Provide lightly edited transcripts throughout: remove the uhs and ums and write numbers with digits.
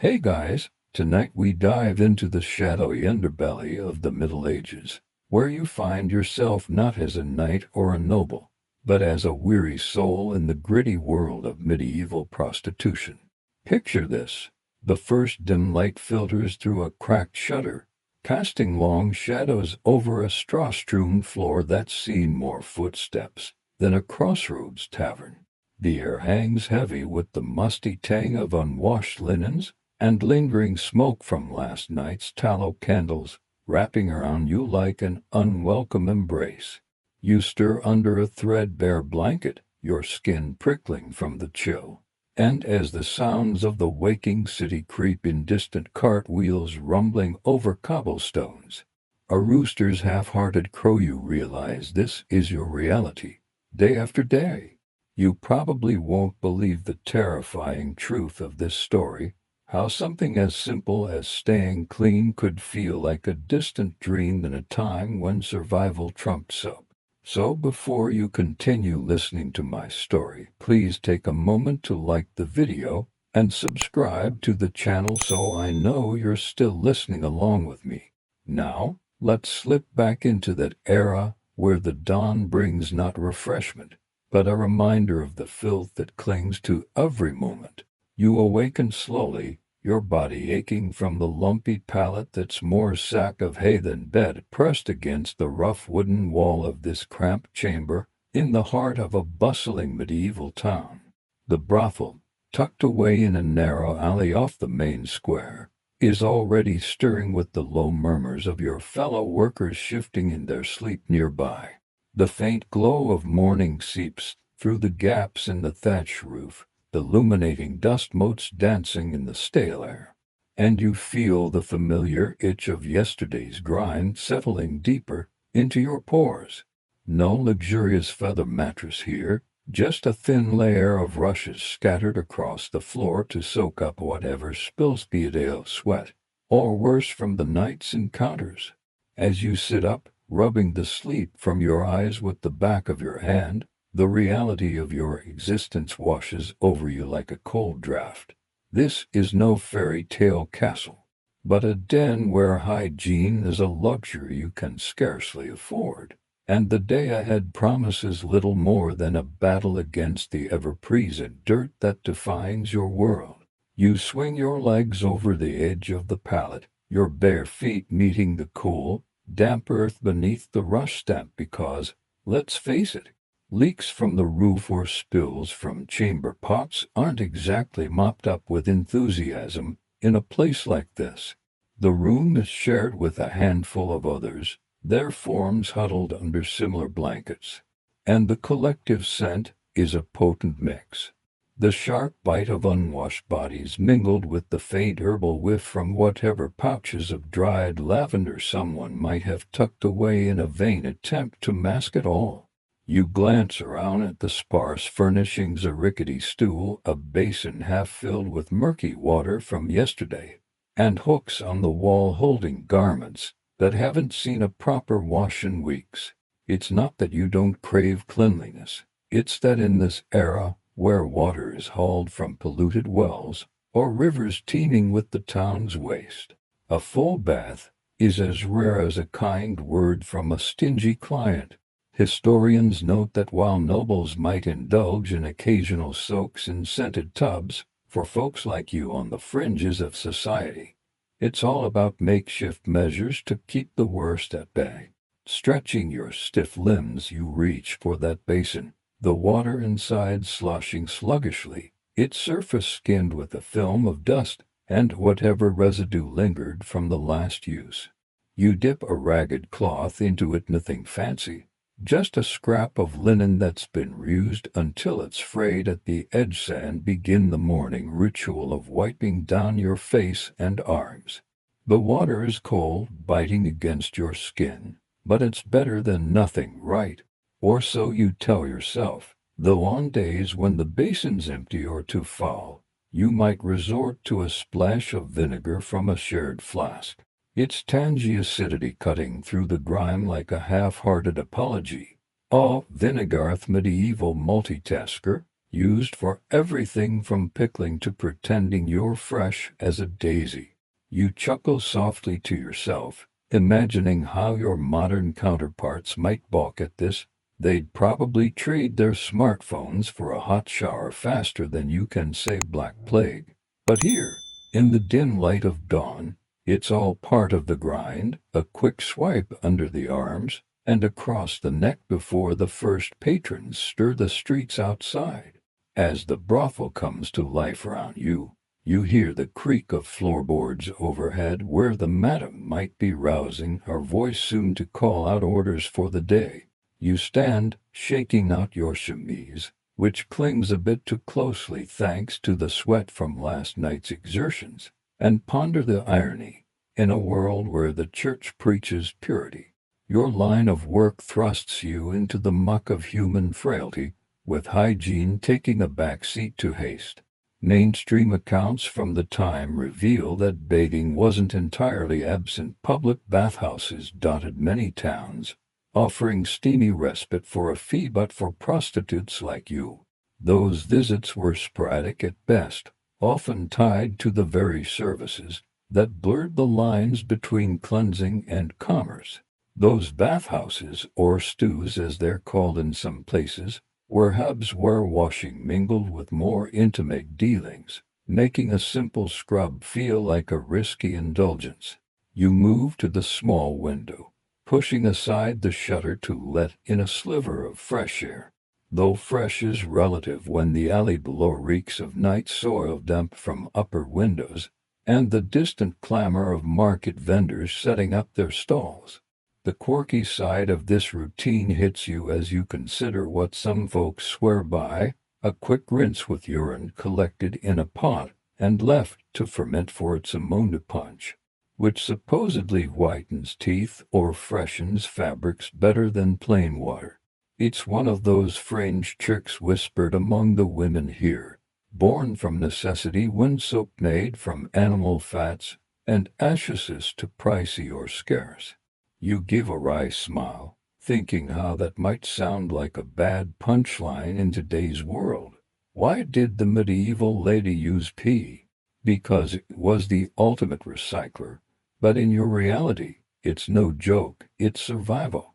Hey guys, tonight we dive into the shadowy underbelly of the Middle Ages, where you find yourself not as a knight or a noble, but as a weary soul in the gritty world of medieval prostitution. Picture this: the first dim light filters through a cracked shutter, casting long shadows over a straw-strewn floor that's seen more footsteps than a crossroads tavern. The air hangs heavy with the musty tang of unwashed linens and lingering smoke from last night's tallow candles, wrapping around you like an unwelcome embrace. You stir under a threadbare blanket, your skin prickling from the chill. And as the sounds of the waking city creep in distant cartwheels rumbling over cobblestones, a rooster's half-hearted crow, you realize this is your reality, day after day. You probably won't believe the terrifying truth of this story, how something as simple as staying clean could feel like a distant dream in a time when survival trumped soap. So before you continue listening to my story, please take a moment to like the video and subscribe to the channel so I know you're still listening along with me. Now, let's slip back into that era where the dawn brings not refreshment, but a reminder of the filth that clings to every moment. You awaken slowly, your body aching from the lumpy palate that's more sack of hay than bed, pressed against the rough wooden wall of this cramped chamber in the heart of a bustling medieval town. The brothel, tucked away in a narrow alley off the main square, is already stirring with the low murmurs of your fellow workers shifting in their sleep nearby. The faint glow of morning seeps through the gaps in the thatch roof, illuminating dust motes dancing in the stale air. And you feel the familiar itch of yesterday's grind settling deeper into your pores. No luxurious feather mattress here, just a thin layer of rushes scattered across the floor to soak up whatever spills, be it ale, sweat, or worse from the night's encounters. As you sit up, rubbing the sleep from your eyes with the back of your hand, the reality of your existence washes over you like a cold draft. This is no fairy tale castle, but a den where hygiene is a luxury you can scarcely afford, and the day ahead promises little more than a battle against the ever-present dirt that defines your world. You swing your legs over the edge of the pallet, your bare feet meeting the cool, damp earth beneath the rush stamp because, let's face it, leaks from the roof or spills from chamber pots aren't exactly mopped up with enthusiasm in a place like this. The room is shared with a handful of others, their forms huddled under similar blankets, and the collective scent is a potent mix. The sharp bite of unwashed bodies mingled with the faint herbal whiff from whatever pouches of dried lavender someone might have tucked away in a vain attempt to mask it all. You glance around at the sparse furnishings: a rickety stool, a basin half filled with murky water from yesterday, and hooks on the wall holding garments that haven't seen a proper wash in weeks. It's not that you don't crave cleanliness, it's that in this era, where water is hauled from polluted wells or rivers teeming with the town's waste, a full bath is as rare as a kind word from a stingy client. Historians note that while nobles might indulge in occasional soaks in scented tubs, for folks like you on the fringes of society, it's all about makeshift measures to keep the worst at bay. Stretching your stiff limbs, you reach for that basin, the water inside sloshing sluggishly, its surface skinned with a film of dust and whatever residue lingered from the last use. You dip a ragged cloth into it, nothing fancy, just a scrap of linen that's been reused until it's frayed at the edge, and begin the morning ritual of wiping down your face and arms. The water is cold, biting against your skin, but it's better than nothing, right? Or so you tell yourself, though on days when the basin's empty or too foul, you might resort to a splash of vinegar from a shared flask, its tangy acidity cutting through the grime like a half-hearted apology. Oh, Vinegarth, medieval multitasker, used for everything from pickling to pretending you're fresh as a daisy. You chuckle softly to yourself, imagining how your modern counterparts might balk at this. They'd probably trade their smartphones for a hot shower faster than you can say Black Plague. But here, in the dim light of dawn, it's all part of the grind, a quick swipe under the arms and across the neck before the first patrons stir the streets outside. As the brothel comes to life around you, you hear the creak of floorboards overhead where the madam might be rousing her voice soon to call out orders for the day. You stand, shaking out your chemise, which clings a bit too closely thanks to the sweat from last night's exertions, and ponder the irony. In a world where the church preaches purity, your line of work thrusts you into the muck of human frailty, with hygiene taking a back seat to haste. Mainstream accounts from the time reveal that bathing wasn't entirely absent. Public bathhouses dotted many towns, offering steamy respite for a fee, but for prostitutes like you, those visits were sporadic at best, often tied to the very services that blurred the lines between cleansing and commerce. Those bathhouses, or stews as they're called in some places, were hubs where washing mingled with more intimate dealings, making a simple scrub feel like a risky indulgence. You move to the small window, pushing aside the shutter to let in a sliver of fresh air, though fresh is relative when the alley below reeks of night soil damp from upper windows and the distant clamor of market vendors setting up their stalls. The quirky side of this routine hits you as you consider what some folks swear by: a quick rinse with urine collected in a pot and left to ferment for its ammonia punch, which supposedly whitens teeth or freshens fabrics better than plain water. It's one of those fringe tricks whispered among the women here, born from necessity when soap made from animal fats and ashes too pricey or scarce. You give a wry smile, thinking how that might sound like a bad punchline in today's world. Why did the medieval lady use pee? Because it was the ultimate recycler. But in your reality, it's no joke, it's survival.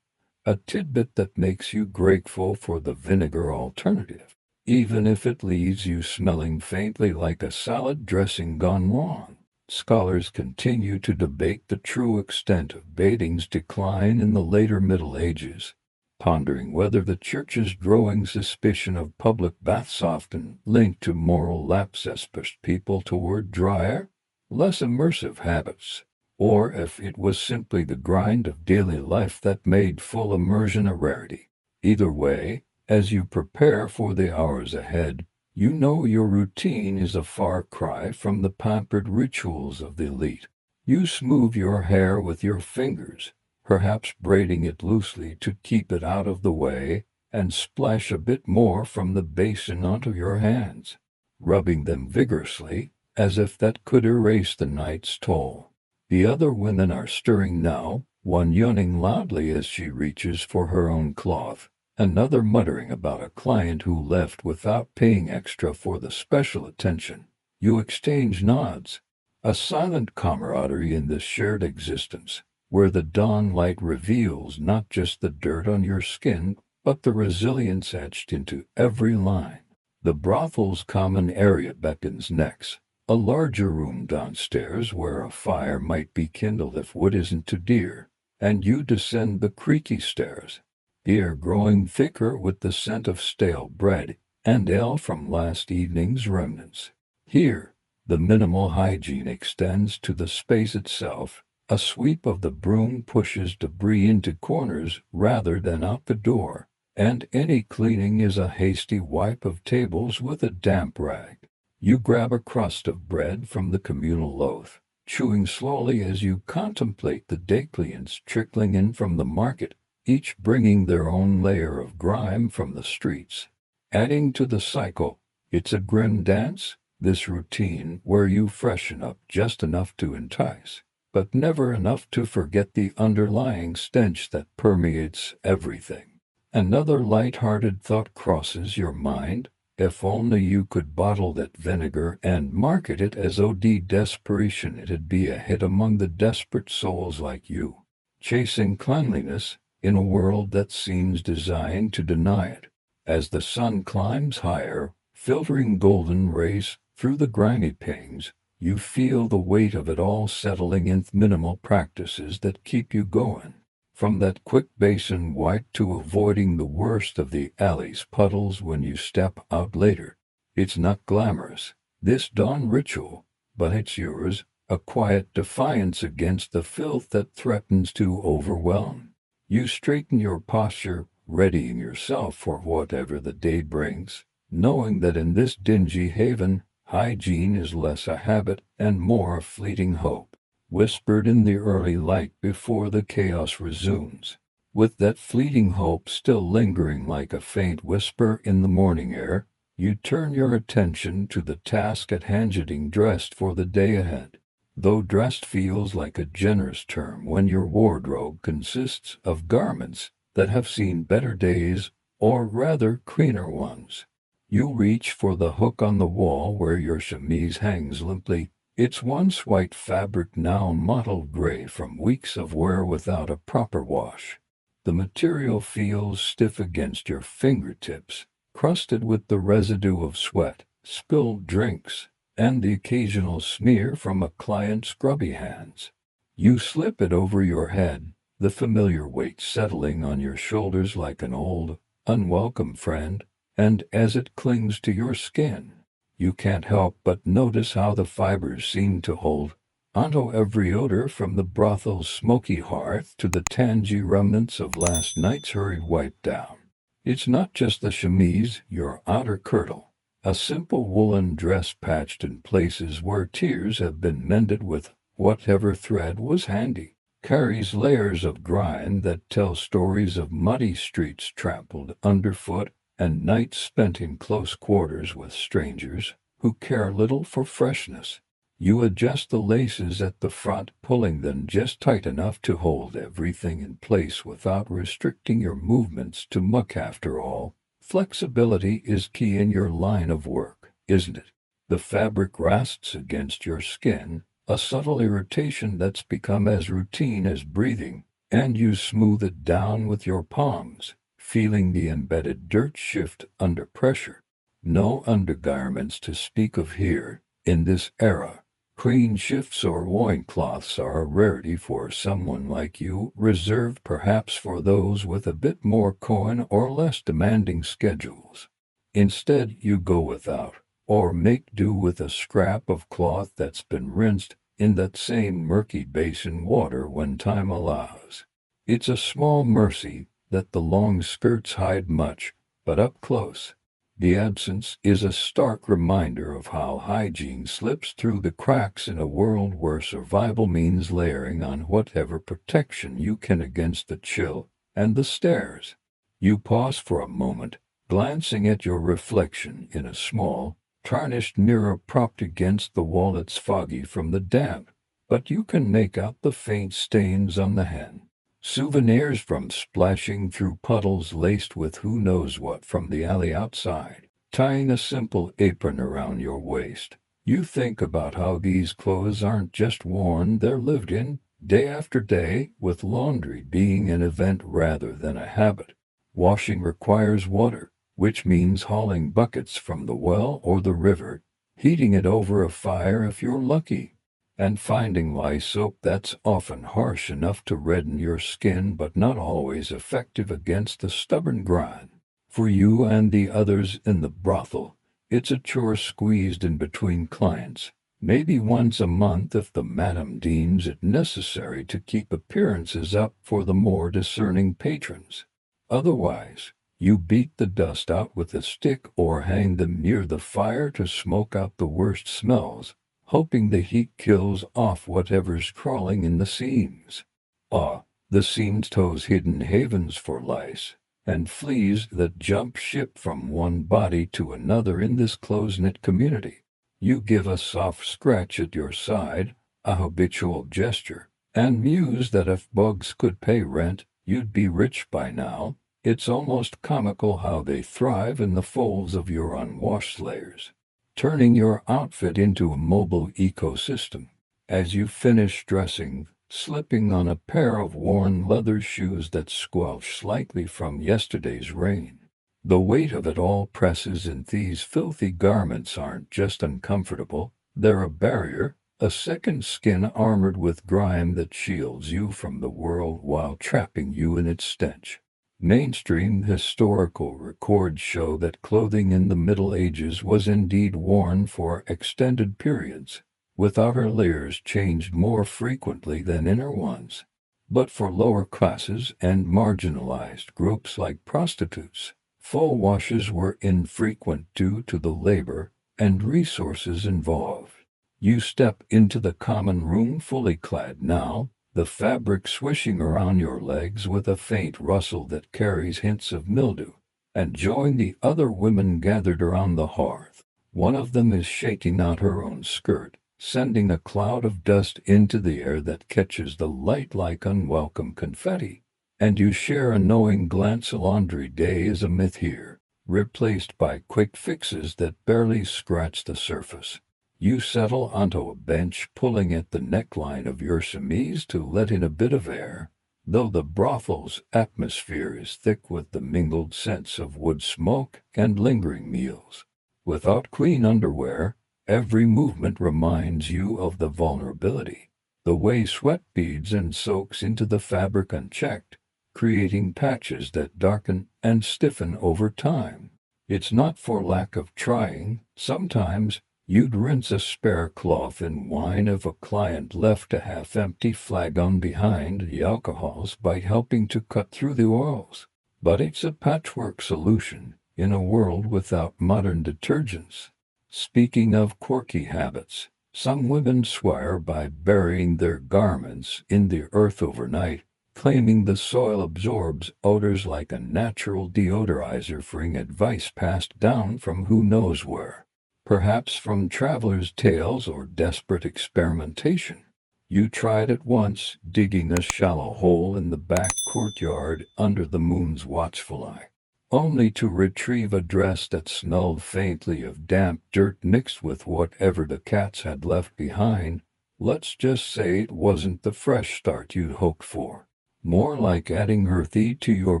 A tidbit that makes you grateful for the vinegar alternative, even if it leaves you smelling faintly like a salad dressing gone wrong. Scholars continue to debate the true extent of bathing's decline in the later Middle Ages, pondering whether the Church's growing suspicion of public baths often linked to moral lapses pushed people toward drier, less immersive habits, or if it was simply the grind of daily life that made full immersion a rarity. Either way, as you prepare for the hours ahead, you know your routine is a far cry from the pampered rituals of the elite. You smooth your hair with your fingers, perhaps braiding it loosely to keep it out of the way, and splash a bit more from the basin onto your hands, rubbing them vigorously, as if that could erase the night's toll. The other women are stirring now, one yawning loudly as she reaches for her own cloth, another muttering about a client who left without paying extra for the special attention. You exchange nods, a silent camaraderie in this shared existence, where the dawn light reveals not just the dirt on your skin, but the resilience etched into every line. The brothel's common area beckons next, a larger room downstairs where a fire might be kindled if wood isn't too dear, and you descend the creaky stairs, the air growing thicker with the scent of stale bread and ale from last evening's remnants. Here, the minimal hygiene extends to the space itself. A sweep of the broom pushes debris into corners rather than out the door, and any cleaning is a hasty wipe of tables with a damp rag. You grab a crust of bread from the communal loaf, chewing slowly as you contemplate the day clients trickling in from the market, each bringing their own layer of grime from the streets. Adding to the cycle, it's a grim dance, this routine where you freshen up just enough to entice, but never enough to forget the underlying stench that permeates everything. Another light-hearted thought crosses your mind. If only you could bottle that vinegar and market it as OD desperation, it'd be a hit among the desperate souls like you, chasing cleanliness in a world that seems designed to deny it. As the sun climbs higher, filtering golden rays through the grimy panes, you feel the weight of it all settling in minimal practices that keep you going. From that quick basin wipe to avoiding the worst of the alley's puddles when you step out later. It's not glamorous, this dawn ritual, but it's yours, a quiet defiance against the filth that threatens to overwhelm. You straighten your posture, readying yourself for whatever the day brings, knowing that in this dingy haven, hygiene is less a habit and more a fleeting hope, whispered in the early light before the chaos resumes. With that fleeting hope still lingering like a faint whisper in the morning air, you turn your attention to the task at hand, getting dressed for the day ahead. Though dressed feels like a generous term when your wardrobe consists of garments that have seen better days, or rather cleaner ones. You reach for the hook on the wall where your chemise hangs limply, its once white fabric now mottled gray from weeks of wear without a proper wash. The material feels stiff against your fingertips, crusted with the residue of sweat, spilled drinks, and the occasional smear from a client's grubby hands. You slip it over your head, the familiar weight settling on your shoulders like an old, unwelcome friend, and as it clings to your skin, you can't help but notice how the fibers seem to hold onto every odor, from the brothel's smoky hearth to the tangy remnants of last night's hurried wipe down. It's not just the chemise, your outer kirtle, a simple woolen dress patched in places where tears have been mended with whatever thread was handy, carries layers of grime that tell stories of muddy streets trampled underfoot and nights spent in close quarters with strangers who care little for freshness. You adjust the laces at the front, pulling them just tight enough to hold everything in place without restricting your movements to muck. After all, flexibility is key in your line of work, isn't it? The fabric rests against your skin, a subtle irritation that's become as routine as breathing, and you smooth it down with your palms, feeling the embedded dirt shift under pressure. No undergarments to speak of here. In this era, clean shifts or loincloths are a rarity for someone like you, reserved perhaps for those with a bit more coin or less demanding schedules. Instead, you go without, or make do with a scrap of cloth that's been rinsed in that same murky basin water when time allows. It's a small mercy that the long skirts hide much, but up close, the absence is a stark reminder of how hygiene slips through the cracks in a world where survival means layering on whatever protection you can against the chill and the stares. You pause for a moment, glancing at your reflection in a small, tarnished mirror propped against the wall. It's foggy from the damp, but you can make out the faint stains on the hen. Souvenirs from splashing through puddles laced with who knows what from the alley outside. Tying a simple apron around your waist, you think about how these clothes aren't just worn, they're lived in, day after day, with laundry being an event rather than a habit. Washing requires water, which means hauling buckets from the well or the river, heating it over a fire if you're lucky, and finding lye soap that's often harsh enough to redden your skin but not always effective against the stubborn grime. For you and the others in the brothel, it's a chore squeezed in between clients, maybe once a month if the madam deems it necessary to keep appearances up for the more discerning patrons. Otherwise, you beat the dust out with a stick or hang them near the fire to smoke out the worst smells, hoping the heat kills off whatever's crawling in the seams. Ah, the seams, those hidden havens for lice and fleas that jump ship from one body to another in this close-knit community. You give a soft scratch at your side, a habitual gesture, and muse that if bugs could pay rent, you'd be rich by now. It's almost comical how they thrive in the folds of your unwashed layers, turning your outfit into a mobile ecosystem. As you finish dressing, slipping on a pair of worn leather shoes that squelch slightly from yesterday's rain. The weight of it all presses, and these filthy garments aren't just uncomfortable, they're a barrier, a second skin armored with grime that shields you from the world while trapping you in its stench. Mainstream historical records show that clothing in the Middle Ages was indeed worn for extended periods, with outer layers changed more frequently than inner ones. But for lower classes and marginalized groups like prostitutes, full washes were infrequent due to the labor and resources involved. You step into the common room fully clad now, the fabric swishing around your legs with a faint rustle that carries hints of mildew, and join the other women gathered around the hearth. One of them is shaking out her own skirt, sending a cloud of dust into the air that catches the light like unwelcome confetti. And you share a knowing glance. A laundry day is a myth here, replaced by quick fixes that barely scratch the surface. You settle onto a bench, pulling at the neckline of your chemise to let in a bit of air, though the brothel's atmosphere is thick with the mingled scents of wood smoke and lingering meals. Without clean underwear, every movement reminds you of the vulnerability, the way sweat beads and soaks into the fabric unchecked, creating patches that darken and stiffen over time. It's not for lack of trying. Sometimes you'd rinse a spare cloth in wine if a client left a half-empty flagon behind the alcohols by helping to cut through the oils. But it's a patchwork solution in a world without modern detergents. Speaking of quirky habits, some women swear by burying their garments in the earth overnight, claiming the soil absorbs odors like a natural deodorizer, freeing advice passed down from who knows where. Perhaps from travelers' tales or desperate experimentation. You tried it once, digging a shallow hole in the back courtyard under the moon's watchful eye, only to retrieve a dress that smelled faintly of damp dirt mixed with whatever the cats had left behind. Let's just say it wasn't the fresh start you'd hoped for. More like adding earthy to your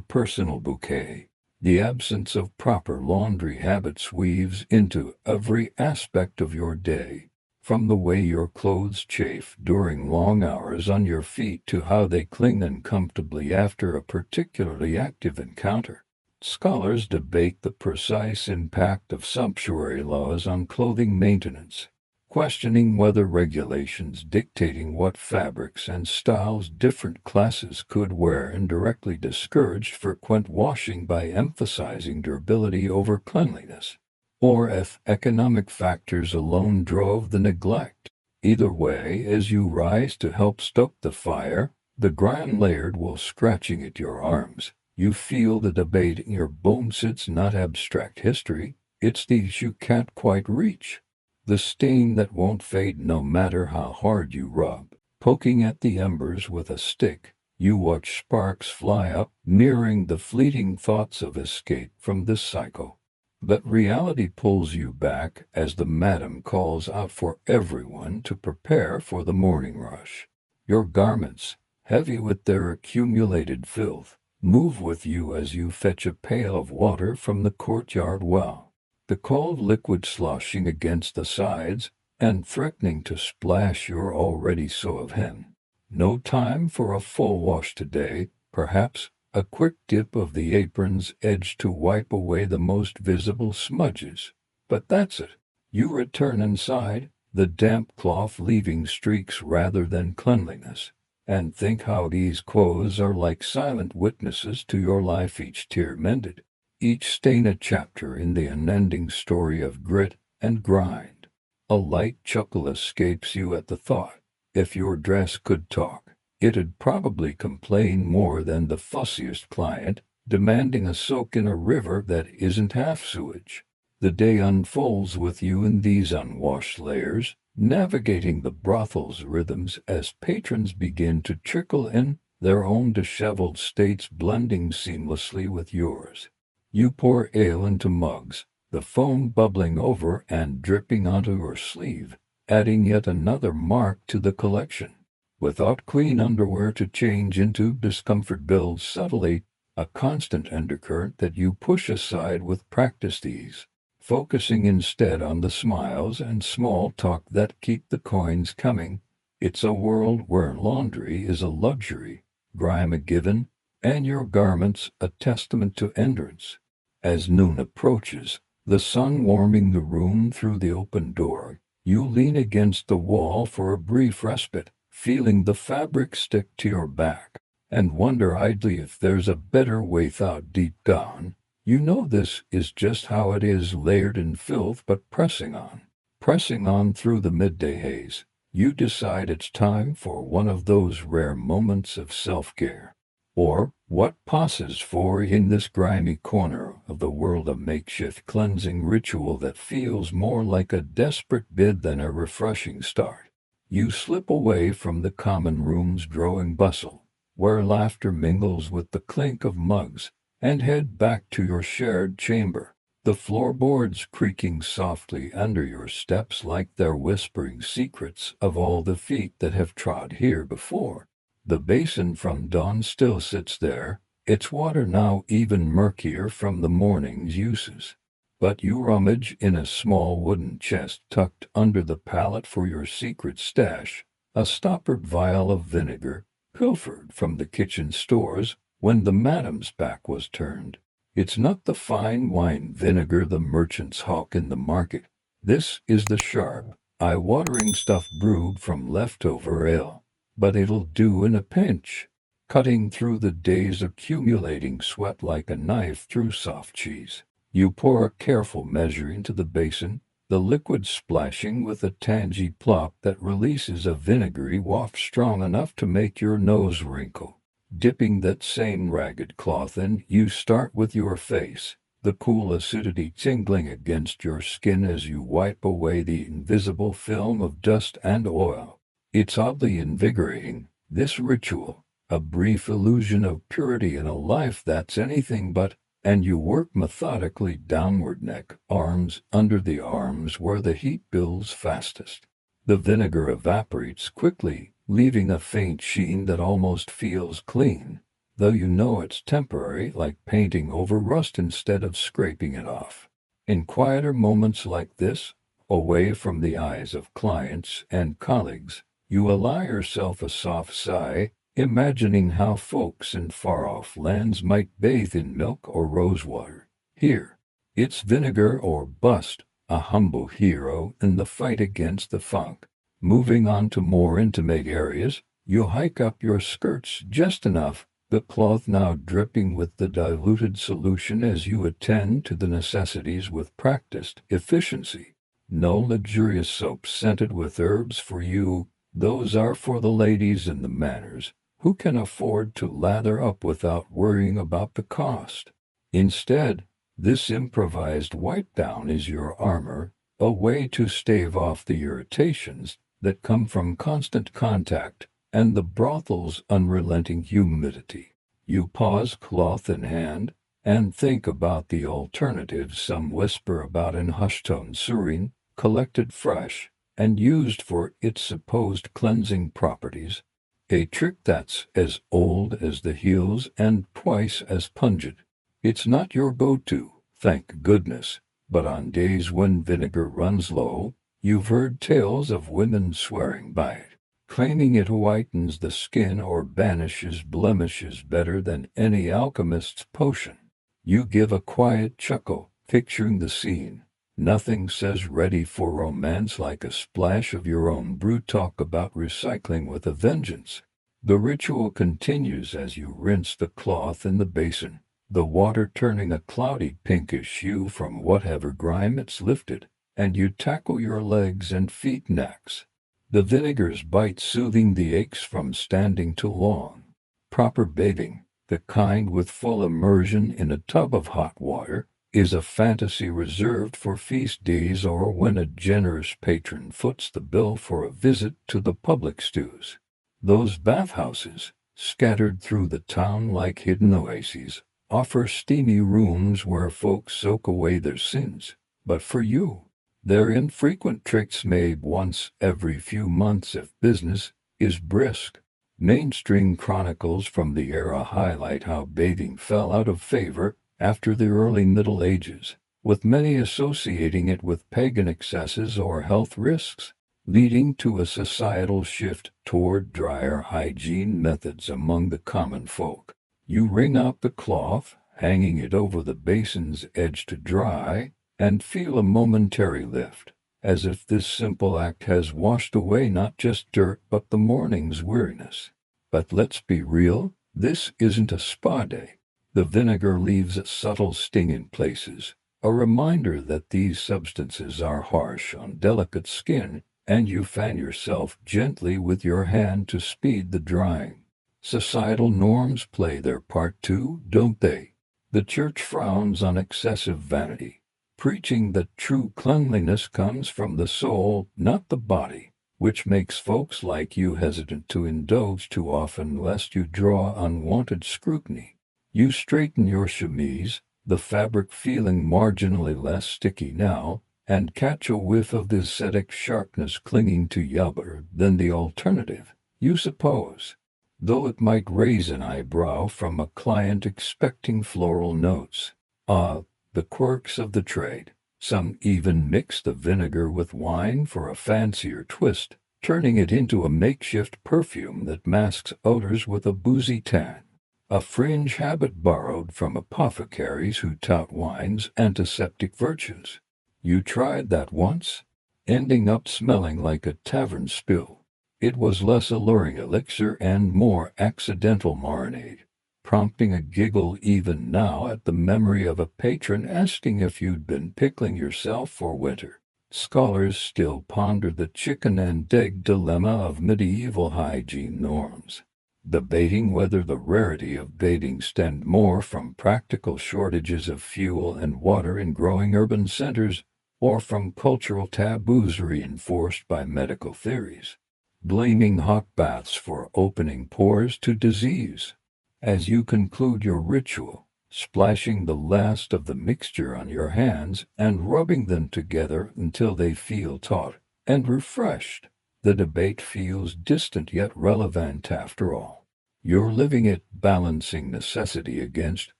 personal bouquet. The absence of proper laundry habits weaves into every aspect of your day, from the way your clothes chafe during long hours on your feet to how they cling uncomfortably after a particularly active encounter. Scholars debate the precise impact of sumptuary laws on clothing maintenance, questioning whether regulations dictating what fabrics and styles different classes could wear indirectly discouraged frequent washing by emphasizing durability over cleanliness, or if economic factors alone drove the neglect. Either way, as you rise to help stoke the fire, the grime layered wool scratching at your arms, you feel the debate in your bones. It's not abstract history, it's these you can't quite reach. The stain that won't fade no matter how hard you rub. Poking at the embers with a stick, you watch sparks fly up, mirroring the fleeting thoughts of escape from this cycle. But reality pulls you back as the madam calls out for everyone to prepare for the morning rush. Your garments, heavy with their accumulated filth, move with you as you fetch a pail of water from the courtyard well, the cold liquid sloshing against the sides and threatening to splash your already soiled hem. No time for a full wash today, perhaps a quick dip of the apron's edge to wipe away the most visible smudges. But that's it. You return inside, the damp cloth leaving streaks rather than cleanliness, and think how these clothes are like silent witnesses to your life, each tear mended, each stain a chapter in the unending story of grit and grind. A light chuckle escapes you at the thought. If your dress could talk, it'd probably complain more than the fussiest client, demanding a soak in a river that isn't half sewage. The day unfolds with you in these unwashed layers, navigating the brothel's rhythms as patrons begin to trickle in, their own disheveled states blending seamlessly with yours. You pour ale into mugs, the foam bubbling over and dripping onto your sleeve, adding yet another mark to the collection. Without clean underwear to change into, discomfort builds subtly, a constant undercurrent that you push aside with practiced ease, focusing instead on the smiles and small talk that keep the coins coming. It's a world where laundry is a luxury, grime a given, and your garments a testament to endurance. As noon approaches, the sun warming the room through the open door, you lean against the wall for a brief respite, feeling the fabric stick to your back, and wonder idly if there's a better way thought deep down. You know this is just how it is, layered in filth but pressing on through the midday haze. You decide it's time for one of those rare moments of self-care. Or what passes for in this grimy corner of the world, a makeshift cleansing ritual that feels more like a desperate bid than a refreshing start. You slip away from the common room's growing bustle, where laughter mingles with the clink of mugs, and head back to your shared chamber, the floorboards creaking softly under your steps like they're whispering secrets of all the feet that have trod here before. The basin from dawn still sits there, its water now even murkier from the morning's uses. But you rummage in a small wooden chest tucked under the pallet for your secret stash, a stoppered vial of vinegar, pilfered from the kitchen stores when the madam's back was turned. It's not the fine wine vinegar the merchants hawk in the market. This is the sharp, eye-watering stuff brewed from leftover ale. But it'll do in a pinch, cutting through the day's accumulating sweat like a knife through soft cheese. You pour a careful measure into the basin, the liquid splashing with a tangy plop that releases a vinegary waft strong enough to make your nose wrinkle. Dipping that same ragged cloth in, you start with your face, the cool acidity tingling against your skin as you wipe away the invisible film of dust and oil. It's oddly invigorating, this ritual, a brief illusion of purity in a life that's anything but, and you work methodically downward, neck, arms, under the arms where the heat builds fastest. The vinegar evaporates quickly, leaving a faint sheen that almost feels clean, though you know it's temporary, like painting over rust instead of scraping it off. In quieter moments like this, away from the eyes of clients and colleagues, you allow yourself a soft sigh, imagining how folks in far-off lands might bathe in milk or rosewater. Here, it's vinegar or bust, a humble hero in the fight against the funk. Moving on to more intimate areas, you hike up your skirts just enough, the cloth now dripping with the diluted solution as you attend to the necessities with practiced efficiency. No luxurious soaps scented with herbs for you. Those are for the ladies in the manors, who can afford to lather up without worrying about the cost. Instead, this improvised wipe-down is your armor, a way to stave off the irritations that come from constant contact and the brothel's unrelenting humidity. You pause, cloth in hand, and think about the alternatives some whisper about in hushed tones, serene, collected fresh, and used for its supposed cleansing properties, a trick that's as old as the hills and twice as pungent. It's not your go-to, thank goodness, but on days when vinegar runs low, you've heard tales of women swearing by it, claiming it whitens the skin or banishes blemishes better than any alchemist's potion. You give a quiet chuckle, picturing the scene. Nothing says ready for romance like a splash of your own brew talk about recycling with a vengeance. The ritual continues as you rinse the cloth in the basin, the water turning a cloudy pinkish hue from whatever grime it's lifted, and you tackle your legs and feet next. The vinegar's bite soothing the aches from standing too long. Proper bathing, the kind with full immersion in a tub of hot water, is a fantasy reserved for feast days or when a generous patron foots the bill for a visit to the public stews. Those bathhouses, scattered through the town like hidden oases, offer steamy rooms where folks soak away their sins. But for you, they're infrequent tricks made once every few months if business is brisk. Mainstream chronicles from the era highlight how bathing fell out of favor after the early Middle Ages, with many associating it with pagan excesses or health risks, leading to a societal shift toward drier hygiene methods among the common folk. You wring out the cloth, hanging it over the basin's edge to dry, and feel a momentary lift, as if this simple act has washed away not just dirt but the morning's weariness. But let's be real, this isn't a spa day. The vinegar leaves a subtle sting in places, a reminder that these substances are harsh on delicate skin, and you fan yourself gently with your hand to speed the drying. Societal norms play their part too, don't they? The church frowns on excessive vanity, preaching that true cleanliness comes from the soul, not the body, which makes folks like you hesitant to indulge too often lest you draw unwanted scrutiny. You straighten your chemise, the fabric feeling marginally less sticky now, and catch a whiff of the acidic sharpness clinging to yubber than the alternative, you suppose, though it might raise an eyebrow from a client expecting floral notes. Ah, the quirks of the trade. Some even mix the vinegar with wine for a fancier twist, turning it into a makeshift perfume that masks odors with a boozy tan. A fringe habit borrowed from apothecaries who tout wine's antiseptic virtues. You tried that once, ending up smelling like a tavern spill. It was less alluring elixir and more accidental marinade, prompting a giggle even now at the memory of a patron asking if you'd been pickling yourself for winter. Scholars still ponder the chicken and egg dilemma of medieval hygiene norms, debating whether the rarity of bathing stemmed more from practical shortages of fuel and water in growing urban centers or from cultural taboos reinforced by medical theories, blaming hot baths for opening pores to disease. As you conclude your ritual, splashing the last of the mixture on your hands and rubbing them together until they feel taut and refreshed, the debate feels distant yet relevant after all. You're living it, balancing necessity against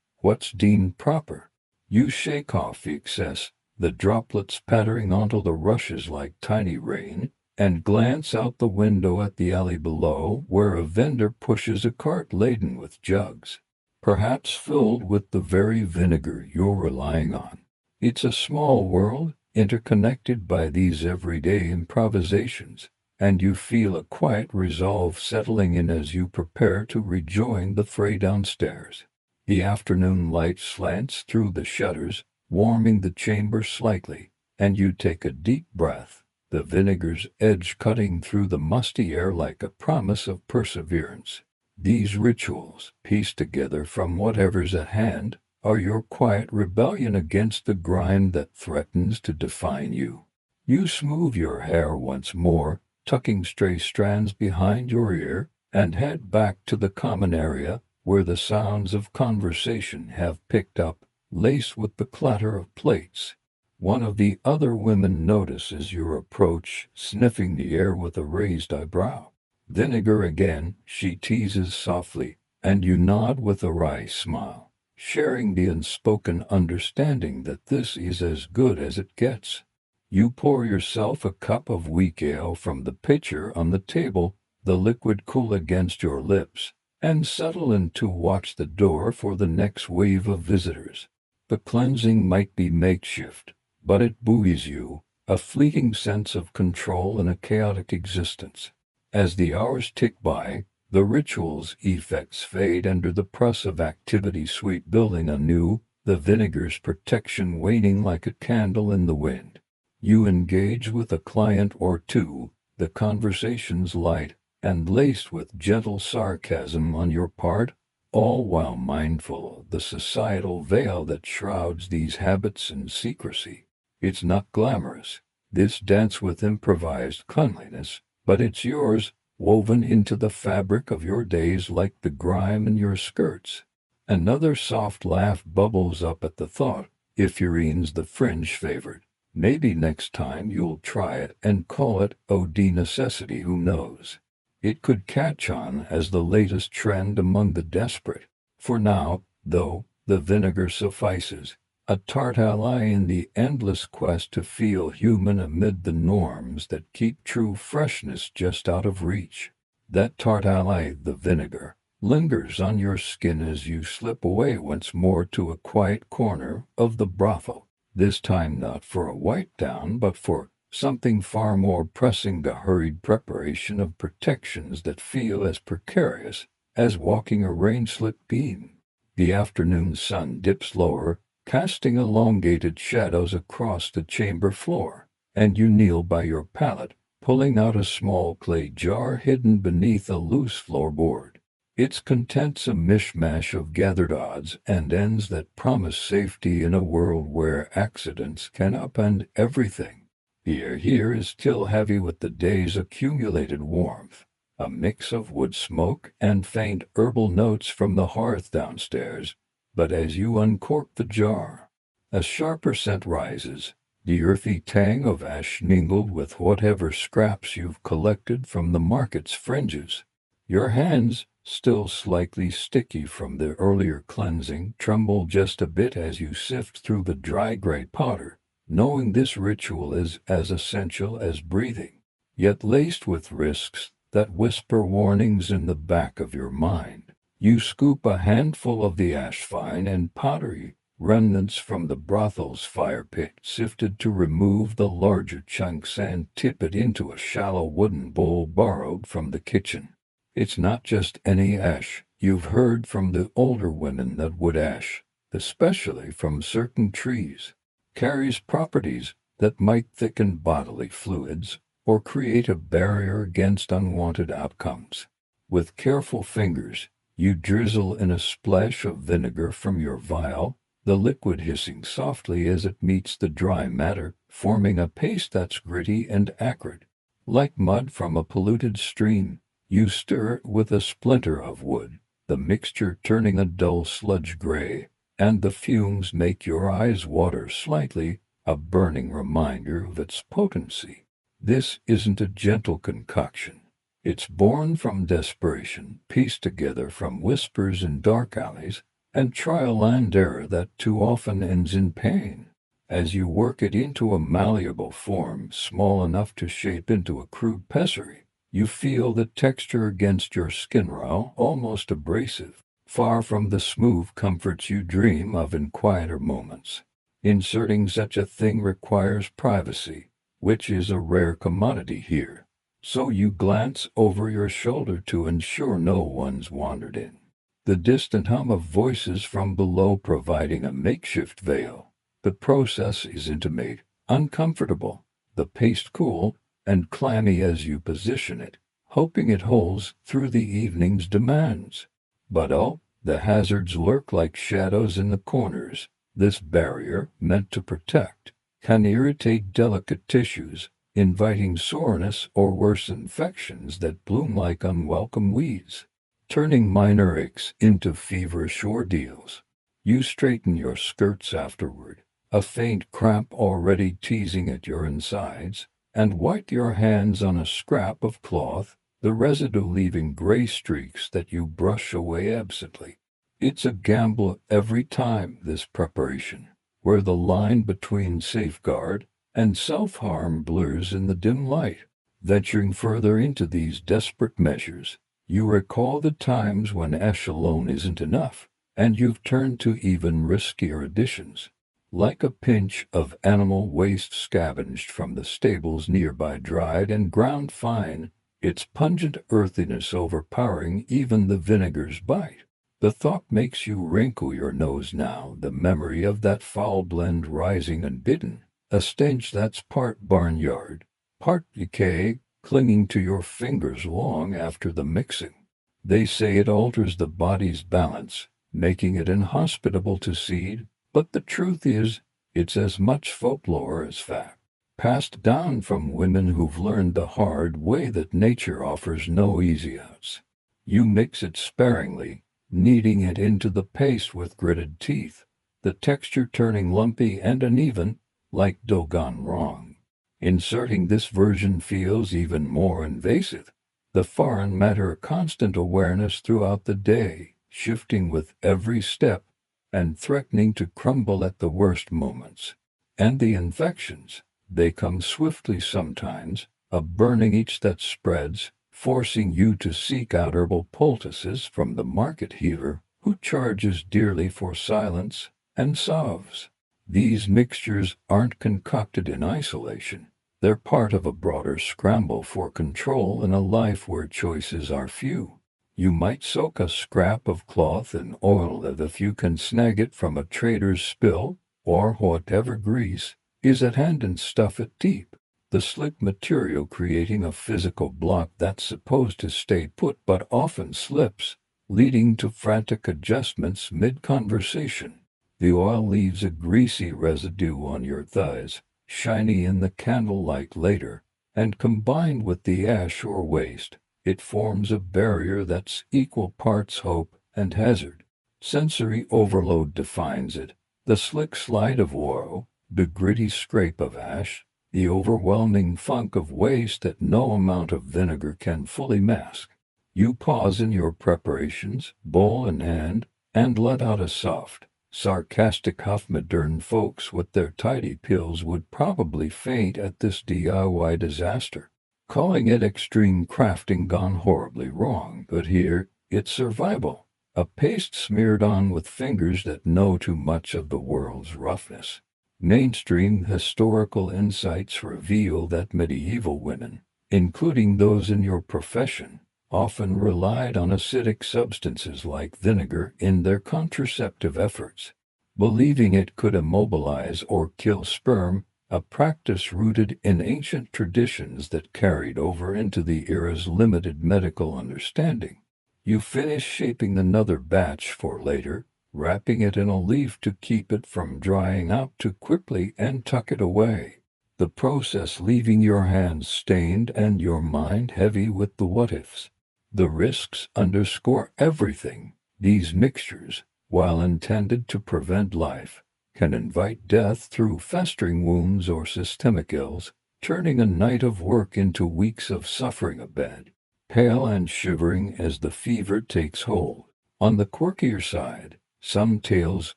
what's deemed proper. You shake off the excess, the droplets pattering onto the rushes like tiny rain, and glance out the window at the alley below where a vendor pushes a cart laden with jugs, perhaps filled with the very vinegar you're relying on. It's a small world, interconnected by these everyday improvisations, and you feel a quiet resolve settling in as you prepare to rejoin the fray downstairs. The afternoon light slants through the shutters, warming the chamber slightly, and you take a deep breath, the vinegar's edge cutting through the musty air like a promise of perseverance. These rituals, pieced together from whatever's at hand, are your quiet rebellion against the grind that threatens to define you. You smooth your hair once more, tucking stray strands behind your ear, and head back to the common area where the sounds of conversation have picked up, laced with the clatter of plates. One of the other women notices your approach, sniffing the air with a raised eyebrow. Vinegar again, she teases softly, and you nod with a wry smile, sharing the unspoken understanding that this is as good as it gets. You pour yourself a cup of weak ale from the pitcher on the table, the liquid cool against your lips, and settle in to watch the door for the next wave of visitors. The cleansing might be makeshift, but it buoys you, a fleeting sense of control in a chaotic existence. As the hours tick by, the ritual's effects fade under the press of activity sweep building anew, the vinegar's protection waning like a candle in the wind. You engage with a client or two, the conversations light and laced with gentle sarcasm on your part, all while mindful of the societal veil that shrouds these habits in secrecy. It's not glamorous, this dance with improvised cleanliness, but it's yours, woven into the fabric of your days like the grime in your skirts. Another soft laugh bubbles up at the thought. If urine's the fringe favorite, maybe next time you'll try it and call it OD necessity, who knows? It could catch on as the latest trend among the desperate. For now, though, the vinegar suffices, a tart ally in the endless quest to feel human amid the norms that keep true freshness just out of reach. That tart ally, the vinegar, lingers on your skin as you slip away once more to a quiet corner of the brothel, this time not for a wipe down but for something far more pressing, the hurried preparation of protections that feel as precarious as walking a rain-slick beam. The afternoon sun dips lower, casting elongated shadows across the chamber floor, and you kneel by your pallet, pulling out a small clay jar hidden beneath a loose floorboard. Its contents a mishmash of gathered odds and ends that promise safety in a world where accidents can upend everything. The air here is still heavy with the day's accumulated warmth, a mix of wood smoke and faint herbal notes from the hearth downstairs. But as you uncork the jar, a sharper scent rises, the earthy tang of ash mingled with whatever scraps you've collected from the market's fringes. Your hands, still slightly sticky from the earlier cleansing, tremble just a bit as you sift through the dry gray powder, knowing this ritual is as essential as breathing, yet laced with risks that whisper warnings in the back of your mind. You scoop a handful of the ash fine and powdery remnants from the brothel's fire pit, sifted to remove the larger chunks, and tip it into a shallow wooden bowl borrowed from the kitchen. It's not just any ash. You've heard from the older women that wood ash, especially from certain trees, carries properties that might thicken bodily fluids or create a barrier against unwanted outcomes. With careful fingers, you drizzle in a splash of vinegar from your vial, the liquid hissing softly as it meets the dry matter, forming a paste that's gritty and acrid, like mud from a polluted stream. You stir it with a splinter of wood, the mixture turning a dull sludge gray, and the fumes make your eyes water slightly, a burning reminder of its potency. This isn't a gentle concoction. It's born from desperation, pieced together from whispers in dark alleys, and trial and error that too often ends in pain. As you work it into a malleable form small enough to shape into a crude pessary, you feel the texture against your skin raw, almost abrasive, far from the smooth comforts you dream of in quieter moments. Inserting such a thing requires privacy, which is a rare commodity here, so you glance over your shoulder to ensure no one's wandered in, the distant hum of voices from below providing a makeshift veil. The process is intimate, uncomfortable, the paste cool and clammy as you position it, hoping it holds through the evening's demands. But oh, the hazards lurk like shadows in the corners. This barrier, meant to protect, can irritate delicate tissues, inviting soreness or worse infections that bloom like unwelcome weeds, turning minor aches into feverish ordeals. You straighten your skirts afterward, a faint cramp already teasing at your insides, and wipe your hands on a scrap of cloth, the residue leaving gray streaks that you brush away absently. It's a gamble every time, this preparation, where the line between safeguard and self-harm blurs in the dim light. Venturing further into these desperate measures, you recall the times when ash alone isn't enough, and you've turned to even riskier additions, like a pinch of animal waste scavenged from the stables nearby, dried and ground fine, its pungent earthiness overpowering even the vinegar's bite. The thought makes you wrinkle your nose now, the memory of that foul blend rising unbidden, a stench that's part barnyard, part decay, clinging to your fingers long after the mixing. They say it alters the body's balance, making it inhospitable to seed, but the truth is, it's as much folklore as fact. passed down from women who've learned the hard way that nature offers no easy outs. You mix it sparingly, kneading it into the paste with gritted teeth, the texture turning lumpy and uneven, like dough gone wrong. Inserting this version feels even more invasive. The foreign matter a constant awareness throughout the day, shifting with every step and threatening to crumble at the worst moments. And the infections, they come swiftly sometimes, a burning itch that spreads, forcing you to seek out herbal poultices from the market healer who charges dearly for silence and salves. These mixtures aren't concocted in isolation. They're part of a broader scramble for control in a life where choices are few. You might soak a scrap of cloth in oil if you can snag it from a trader's spill, or whatever grease is at hand and stuff it deep. The slick material creating a physical block that's supposed to stay put but often slips, leading to frantic adjustments mid-conversation. The oil leaves a greasy residue on your thighs, shiny in the candlelight later, and combined with the ash or waste, it forms a barrier that's equal parts hope and hazard. Sensory overload defines it. The slick slide of oil, the gritty scrape of ash, the overwhelming funk of waste that no amount of vinegar can fully mask. You pause in your preparations, bowl in hand, and let out a soft, sarcastic huff. Modern folks with their tidy pills would probably faint at this DIY disaster, calling it extreme crafting gone horribly wrong. But here, it's survival. A paste smeared on with fingers that know too much of the world's roughness. Mainstream historical insights reveal that medieval women, including those in your profession, often relied on acidic substances like vinegar in their contraceptive efforts, believing it could immobilize or kill sperm, a practice rooted in ancient traditions that carried over into the era's limited medical understanding. You finish shaping another batch for later, wrapping it in a leaf to keep it from drying out too quickly and tuck it away. The process leaving your hands stained and your mind heavy with the what-ifs. The risks underscore everything. These mixtures, while intended to prevent life, can invite death through festering wounds or systemic ills, turning a night of work into weeks of suffering abed. Pale and shivering as the fever takes hold. On the quirkier side, some tales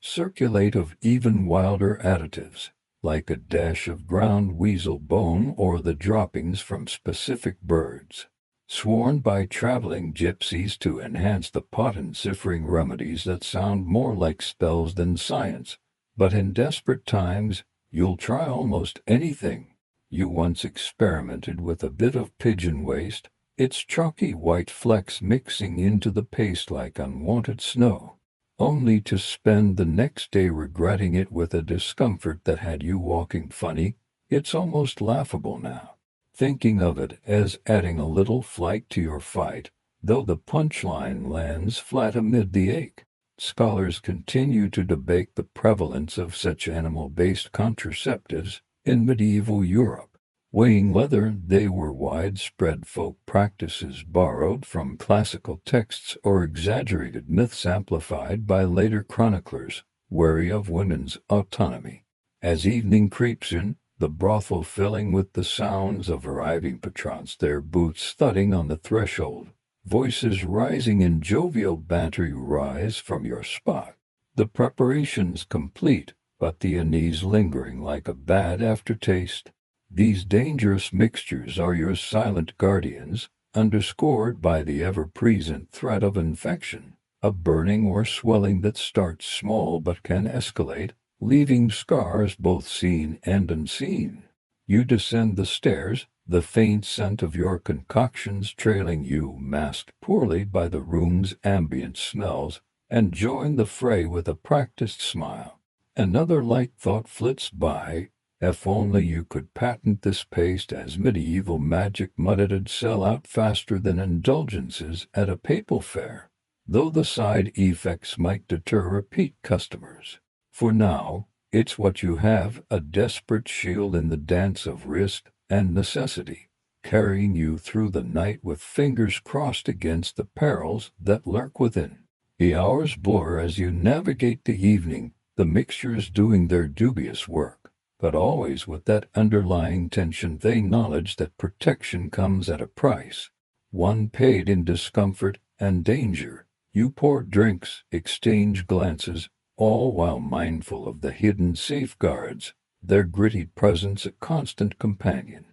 circulate of even wilder additives, like a dash of ground weasel bone or the droppings from specific birds, sworn by traveling gypsies to enhance the pot-enciphering remedies that sound more like spells than science. But in desperate times, you'll try almost anything. You once experimented with a bit of pigeon waste, its chalky white flecks mixing into the paste like unwanted snow, only to spend the next day regretting it with a discomfort that had you walking funny. It's almost laughable now, thinking of it as adding a little flight to your fight, though the punchline lands flat amid the ache. Scholars continue to debate the prevalence of such animal-based contraceptives in medieval Europe, weighing whether they were widespread folk practices borrowed from classical texts or exaggerated myths amplified by later chroniclers, wary of women's autonomy. As evening creeps in, the brothel filling with the sounds of arriving patrons, their boots thudding on the threshold, voices rising in jovial banter. You rise from your spot. The preparations complete, but the unease lingering like a bad aftertaste. These dangerous mixtures are your silent guardians, underscored by the ever-present threat of infection, a burning or swelling that starts small but can escalate, leaving scars both seen and unseen. You descend the stairs, the faint scent of your concoctions trailing you, masked poorly by the room's ambient smells, and join the fray with a practiced smile. Another light thought flits by. If only you could patent this paste as medieval magic, muttered, it'd sell out faster than indulgences at a papal fair, though the side effects might deter repeat customers. For now, It's what you have, a desperate shield in the dance of risk and necessity, carrying you through the night with fingers crossed against the perils that lurk within. The hours blur as you navigate the evening, the mixtures doing their dubious work, but always with that underlying tension, the knowledge that protection comes at a price, one paid in discomfort and danger. You pour drinks, exchange glances, all while mindful of the hidden safeguards, their gritty presence a constant companion.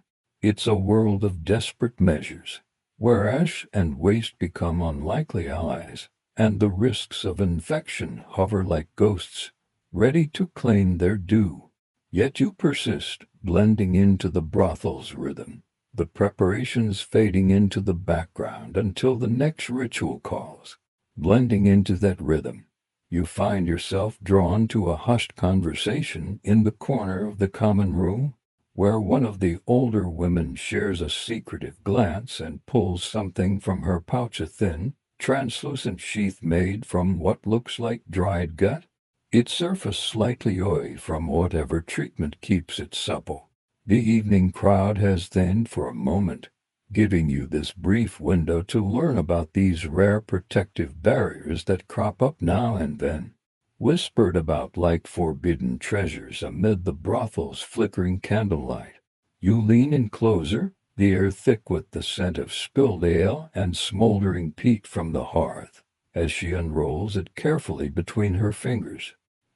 It's a world of desperate measures, where ash and waste become unlikely allies, and the risks of infection hover like ghosts, ready to claim their due. Yet you persist, blending into the brothel's rhythm, the preparations fading into the background until the next ritual calls. Blending into that rhythm, you find yourself drawn to a hushed conversation in the corner of the common room, where one of the older women shares a secretive glance and pulls something from her pouch, a thin, translucent sheath made from what looks like dried gut, its surface slightly oily from whatever treatment keeps it supple. The evening crowd has thinned for a moment, giving you this brief window to learn about these rare protective barriers that crop up now and then, whispered about like forbidden treasures amid the brothel's flickering candlelight. You lean in closer, the air thick with the scent of spilled ale and smoldering peat from the hearth, as she unrolls it carefully between her fingers,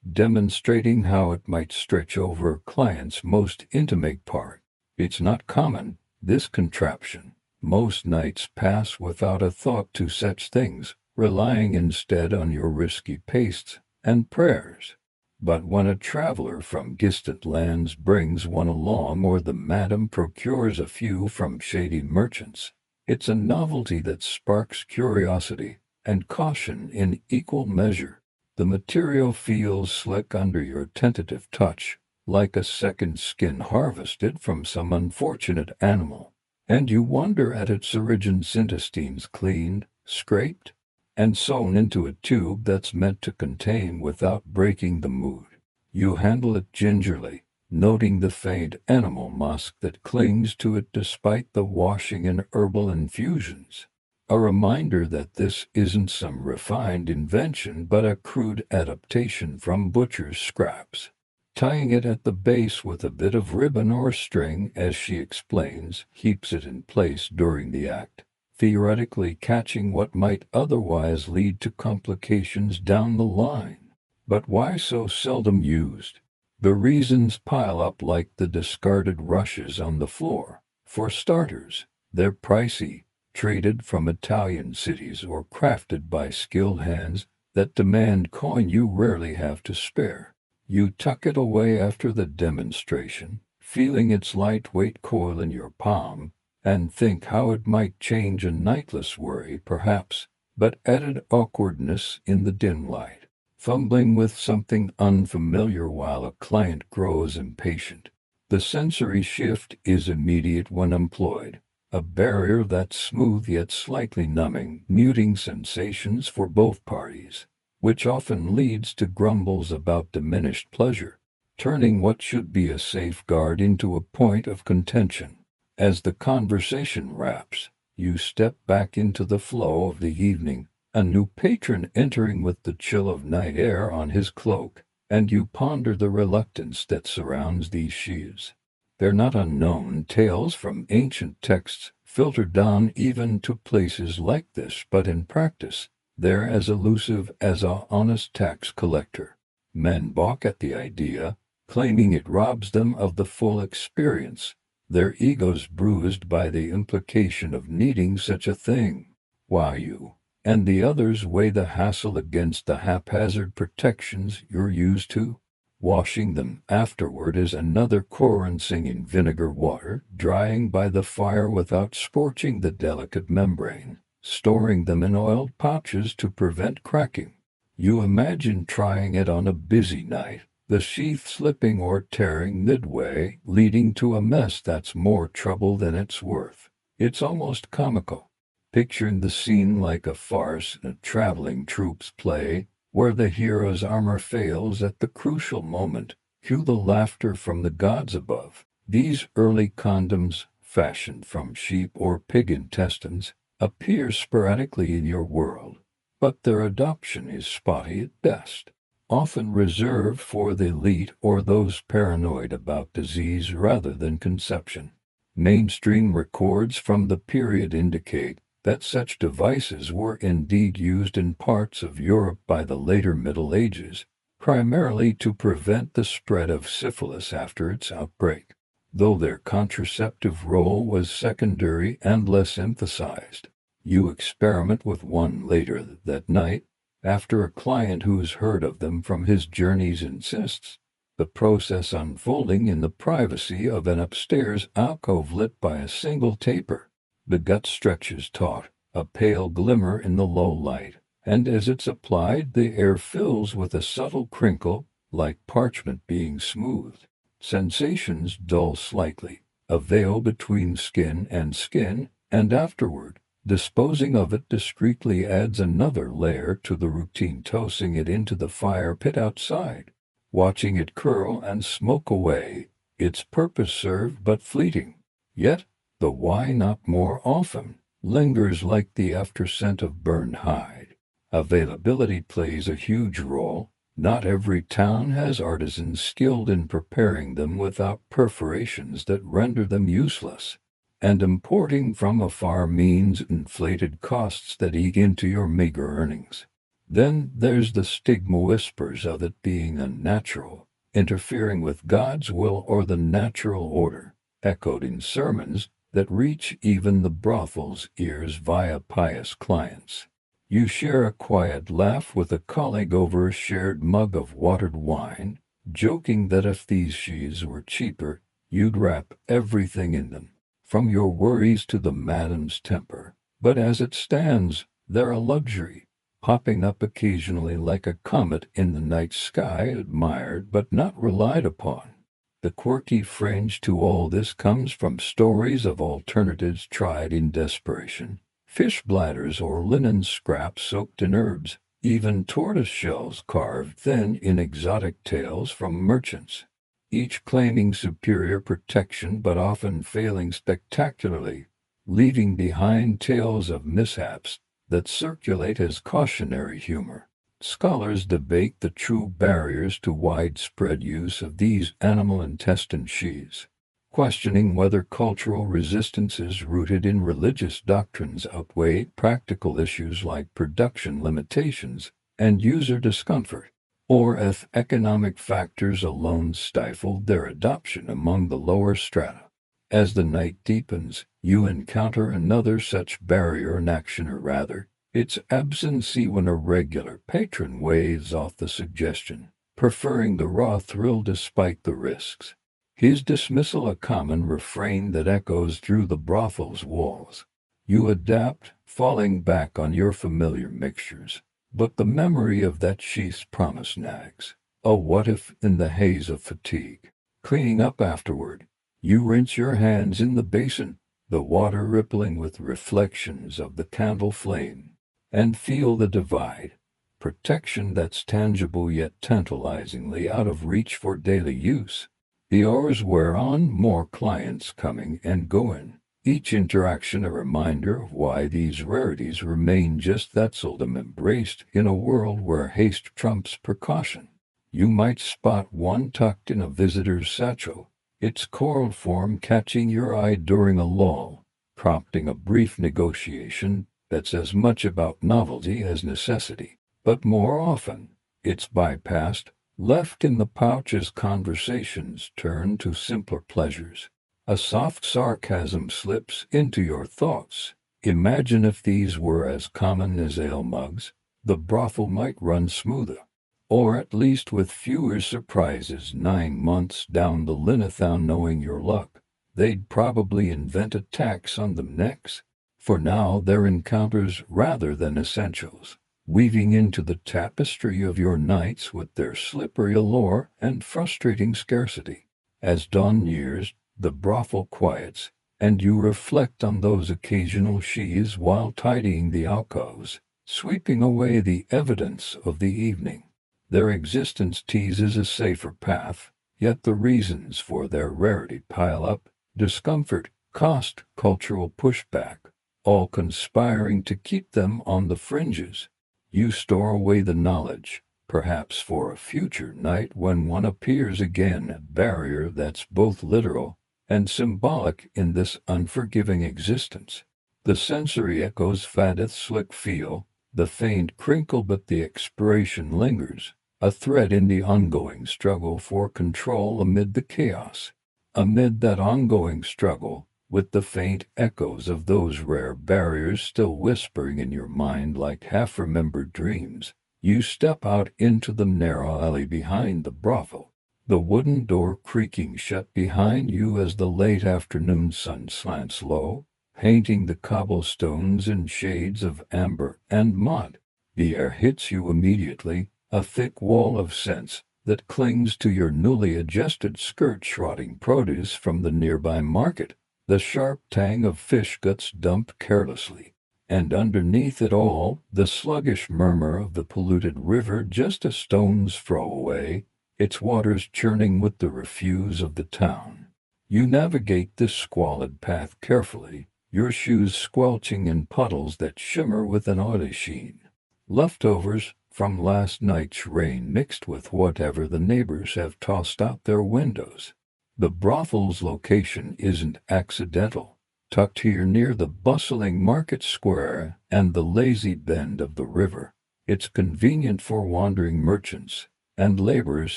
demonstrating how it might stretch over a client's most intimate part. It's not common, this contraption. Most nights pass without a thought to such things, relying instead on your risky pastes and prayers. But when a traveler from distant lands brings one along, or the madam procures a few from shady merchants, it's a novelty that sparks curiosity and caution in equal measure. The material feels slick under your tentative touch, like a second skin harvested from some unfortunate animal, and you wonder at its origin. Intestines cleaned, scraped, and sewn into a tube that's meant to contain without breaking the mood. You handle it gingerly, noting the faint animal musk that clings to it despite the washing and herbal infusions. A reminder that this isn't some refined invention but a crude adaptation from butcher's scraps. Tying it at the base with a bit of ribbon or string, as she explains, keeps it in place during the act, theoretically catching what might otherwise lead to complications down the line. But why so seldom used? The reasons pile up like the discarded rushes on the floor. For starters, they're pricey, traded from Italian cities or crafted by skilled hands that demand coin you rarely have to spare. You tuck it away after the demonstration, feeling its lightweight coil in your palm, and think how it might change a nightless worry, perhaps, but added awkwardness in the dim light. Fumbling with something unfamiliar while a client grows impatient. The sensory shift is immediate when employed, a barrier that's smooth yet slightly numbing, muting sensations for both parties, which often leads to grumbles about diminished pleasure, turning what should be a safeguard into a point of contention. As the conversation wraps, you step back into the flow of the evening, a new patron entering with the chill of night air on his cloak, and you ponder the reluctance that surrounds these sheaves. They're not unknown tales from ancient texts, filtered down even to places like this, but in practice, they're as elusive as a honest tax collector. Men balk at the idea, claiming it robs them of the full experience, their egos bruised by the implication of needing such a thing. While you and the others weigh the hassle against the haphazard protections you're used to. Washing them afterward is another rinsing in vinegar water, drying by the fire without scorching the delicate membrane, storing them in oiled pouches to prevent cracking. You imagine trying it on a busy night, the sheath slipping or tearing midway, leading to a mess that's more trouble than it's worth. It's almost comical. Picturing the scene like a farce in a traveling troupe's play, where the hero's armor fails at the crucial moment, Cue the laughter from the gods above. These early condoms, fashioned from sheep or pig intestines, appear sporadically in your world, but their adoption is spotty at best, often reserved for the elite or those paranoid about disease rather than conception. Mainstream records from the period indicate that such devices were indeed used in parts of Europe by the later Middle Ages, primarily to prevent the spread of syphilis after its outbreak, though their contraceptive role was secondary and less emphasized. You experiment with one later that night, after a client who has heard of them from his journeys insists, the process unfolding in the privacy of an upstairs alcove lit by a single taper. The gut stretches taut, a pale glimmer in the low light, and as it's applied the air fills with a subtle crinkle, like parchment being smoothed. Sensations dull slightly, a veil between skin, and afterward, disposing of it discreetly adds another layer to the routine, tossing it into the fire pit outside, watching it curl and smoke away, its purpose served but fleeting. Yet, the why not more often lingers like the after-scent of burned hide. Availability plays a huge role. Not every town has artisans skilled in preparing them without perforations that render them useless, and importing from afar means inflated costs that eat into your meager earnings. Then there's the stigma whispers of it being unnatural, interfering with God's will or the natural order, echoed in sermons that reach even the brothel's ears via pious clients. You share a quiet laugh with a colleague over a shared mug of watered wine, joking that if these sheaths were cheaper, you'd wrap everything in them, from your worries to the madam's temper. But as it stands, they're a luxury, popping up occasionally like a comet in the night sky, admired but not relied upon. The quirky fringe to all this comes from stories of alternatives tried in desperation. Fish bladders or linen scraps soaked in herbs, even tortoise shells carved thin in exotic tales from merchants, each claiming superior protection but often failing spectacularly, leaving behind tales of mishaps that circulate as cautionary humor. Scholars debate the true barriers to widespread use of these animal intestine sheaths, questioning whether cultural resistances rooted in religious doctrines outweigh practical issues like production limitations and user discomfort, or if economic factors alone stifled their adoption among the lower strata. As the night deepens, you encounter another such barrier in action, or rather, its absency, when a regular patron waves off the suggestion, preferring the raw thrill despite the risks. His dismissal a common refrain that echoes through the brothel's walls. You adapt, falling back on your familiar mixtures, but the memory of that sheath's promise nags. Oh, what if, in the haze of fatigue, cleaning up afterward, you rinse your hands in the basin, the water rippling with reflections of the candle flame, and feel the divide, protection that's tangible yet tantalizingly out of reach for daily use. The hours wear on, more clients coming and going, each interaction a reminder of why these rarities remain just that seldom embraced in a world where haste trumps precaution. You might spot one tucked in a visitor's satchel, its coral form catching your eye during a lull, prompting a brief negotiation that's as much about novelty as necessity. But more often, it's bypassed, left in the pouch as conversations turn to simpler pleasures. A soft sarcasm slips into your thoughts. Imagine if these were as common as ale mugs, the brothel might run smoother, or at least with fewer surprises. 9 months down the linethon, knowing your luck, they'd probably invent a tax on them next. For now they're encounters rather than essentials, weaving into the tapestry of your nights with their slippery allure and frustrating scarcity. As dawn nears, the brothel quiets, and you reflect on those occasional sheaths while tidying the alcoves, sweeping away the evidence of the evening. Their existence teases a safer path, Yet the reasons for their rarity pile up: discomfort, cost, cultural pushback, all conspiring to keep them on the fringes. You store away the knowledge, perhaps for a future night when one appears again, a barrier that's both literal and symbolic in this unforgiving existence. The sensory echoes fade its slick feel, the faint crinkle, but the expiration lingers, a thread in the ongoing struggle for control amid the chaos. Amid that ongoing struggle, with the faint echoes of those rare barriers still whispering in your mind like half-remembered dreams, you step out into the narrow alley behind the brothel, the wooden door creaking shut behind you as the late afternoon sun slants low, painting the cobblestones in shades of amber and mud. The air hits you immediately, a thick wall of scents that clings to your newly adjusted skirt, shrouding produce from the nearby market, the sharp tang of fish guts dumped carelessly, and underneath it all, the sluggish murmur of the polluted river just a stone's throw away, its waters churning with the refuse of the town. You navigate this squalid path carefully, your shoes squelching in puddles that shimmer with an oily sheen. Leftovers from last night's rain mixed with whatever the neighbors have tossed out their windows. The brothel's location isn't accidental. Tucked here near the bustling market square and the lazy bend of the river, it's convenient for wandering merchants and laborers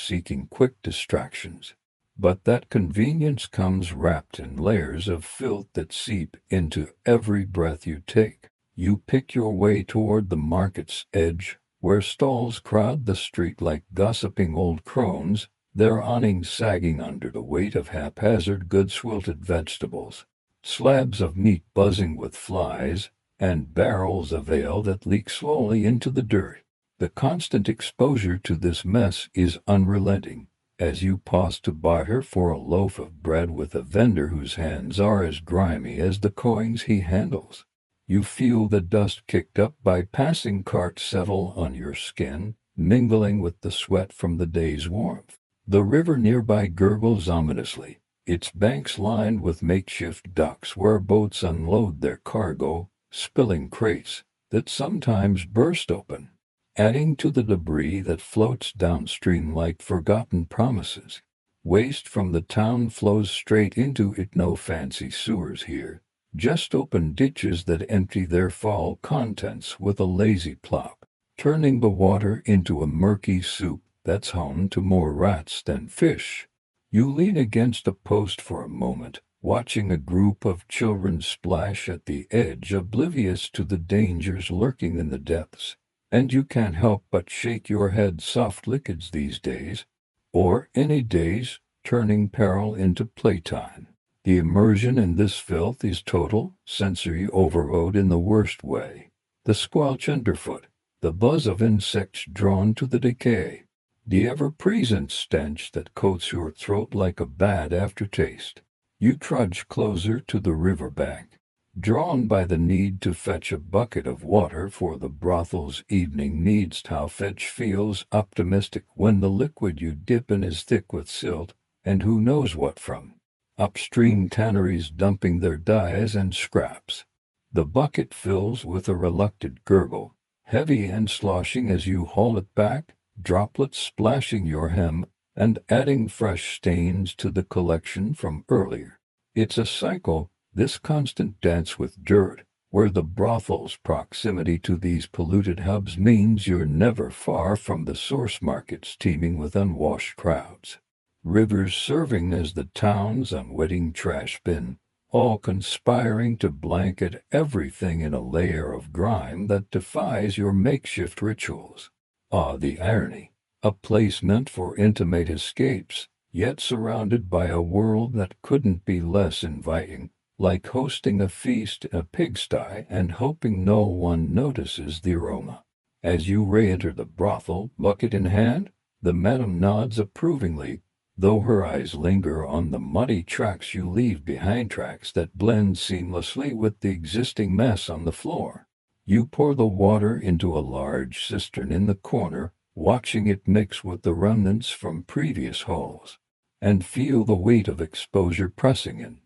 seeking quick distractions. But that convenience comes wrapped in layers of filth that seep into every breath you take. You pick your way toward the market's edge, where stalls crowd the street like gossiping old crones, their awnings sagging under the weight of haphazard goods, wilted vegetables, slabs of meat buzzing with flies, and barrels of ale that leak slowly into the dirt. The constant exposure to this mess is unrelenting. As you pause to barter for a loaf of bread with a vendor whose hands are as grimy as the coins he handles, you feel the dust kicked up by passing carts settle on your skin, mingling with the sweat from the day's warmth. The river nearby gurgles ominously, its banks lined with makeshift docks where boats unload their cargo, spilling crates that sometimes burst open, adding to the debris that floats downstream like forgotten promises. Waste from the town flows straight into it, no fancy sewers here, just open ditches that empty their fall contents with a lazy plop, turning the water into a murky soup that's home to more rats than fish. You lean against a post for a moment, watching a group of children splash at the edge, oblivious to the dangers lurking in the depths. And you can't help but shake your head. Softly kids these days, or any days, turning peril into playtime. The immersion in this filth is total, sensory overload in the worst way. The squelch underfoot, the buzz of insects drawn to the decay, the ever-present stench that coats your throat like a bad aftertaste. You trudge closer to the river bank, drawn by the need to fetch a bucket of water for the brothel's evening needs. How fetch feels optimistic when the liquid you dip in is thick with silt, and who knows what from upstream tanneries dumping their dyes and scraps. The bucket fills with a reluctant gurgle, heavy and sloshing as you haul it back, droplets splashing your hem and adding fresh stains to the collection from earlier. It's a cycle, this constant dance with dirt, where the brothel's proximity to these polluted hubs means you're never far from the source markets teeming with unwashed crowds. Rivers serving as the town's unwitting trash bin, all conspiring to blanket everything in a layer of grime that defies your makeshift rituals. Ah, the irony! A place meant for intimate escapes, yet surrounded by a world that couldn't be less inviting, like hosting a feast in a pigsty and hoping no one notices the aroma. As you re-enter the brothel, bucket in hand, the madam nods approvingly, though her eyes linger on the muddy tracks you leave behind, tracks that blend seamlessly with the existing mess on the floor. You pour the water into a large cistern in the corner, watching it mix with the remnants from previous hauls. and feel the weight of exposure pressing in.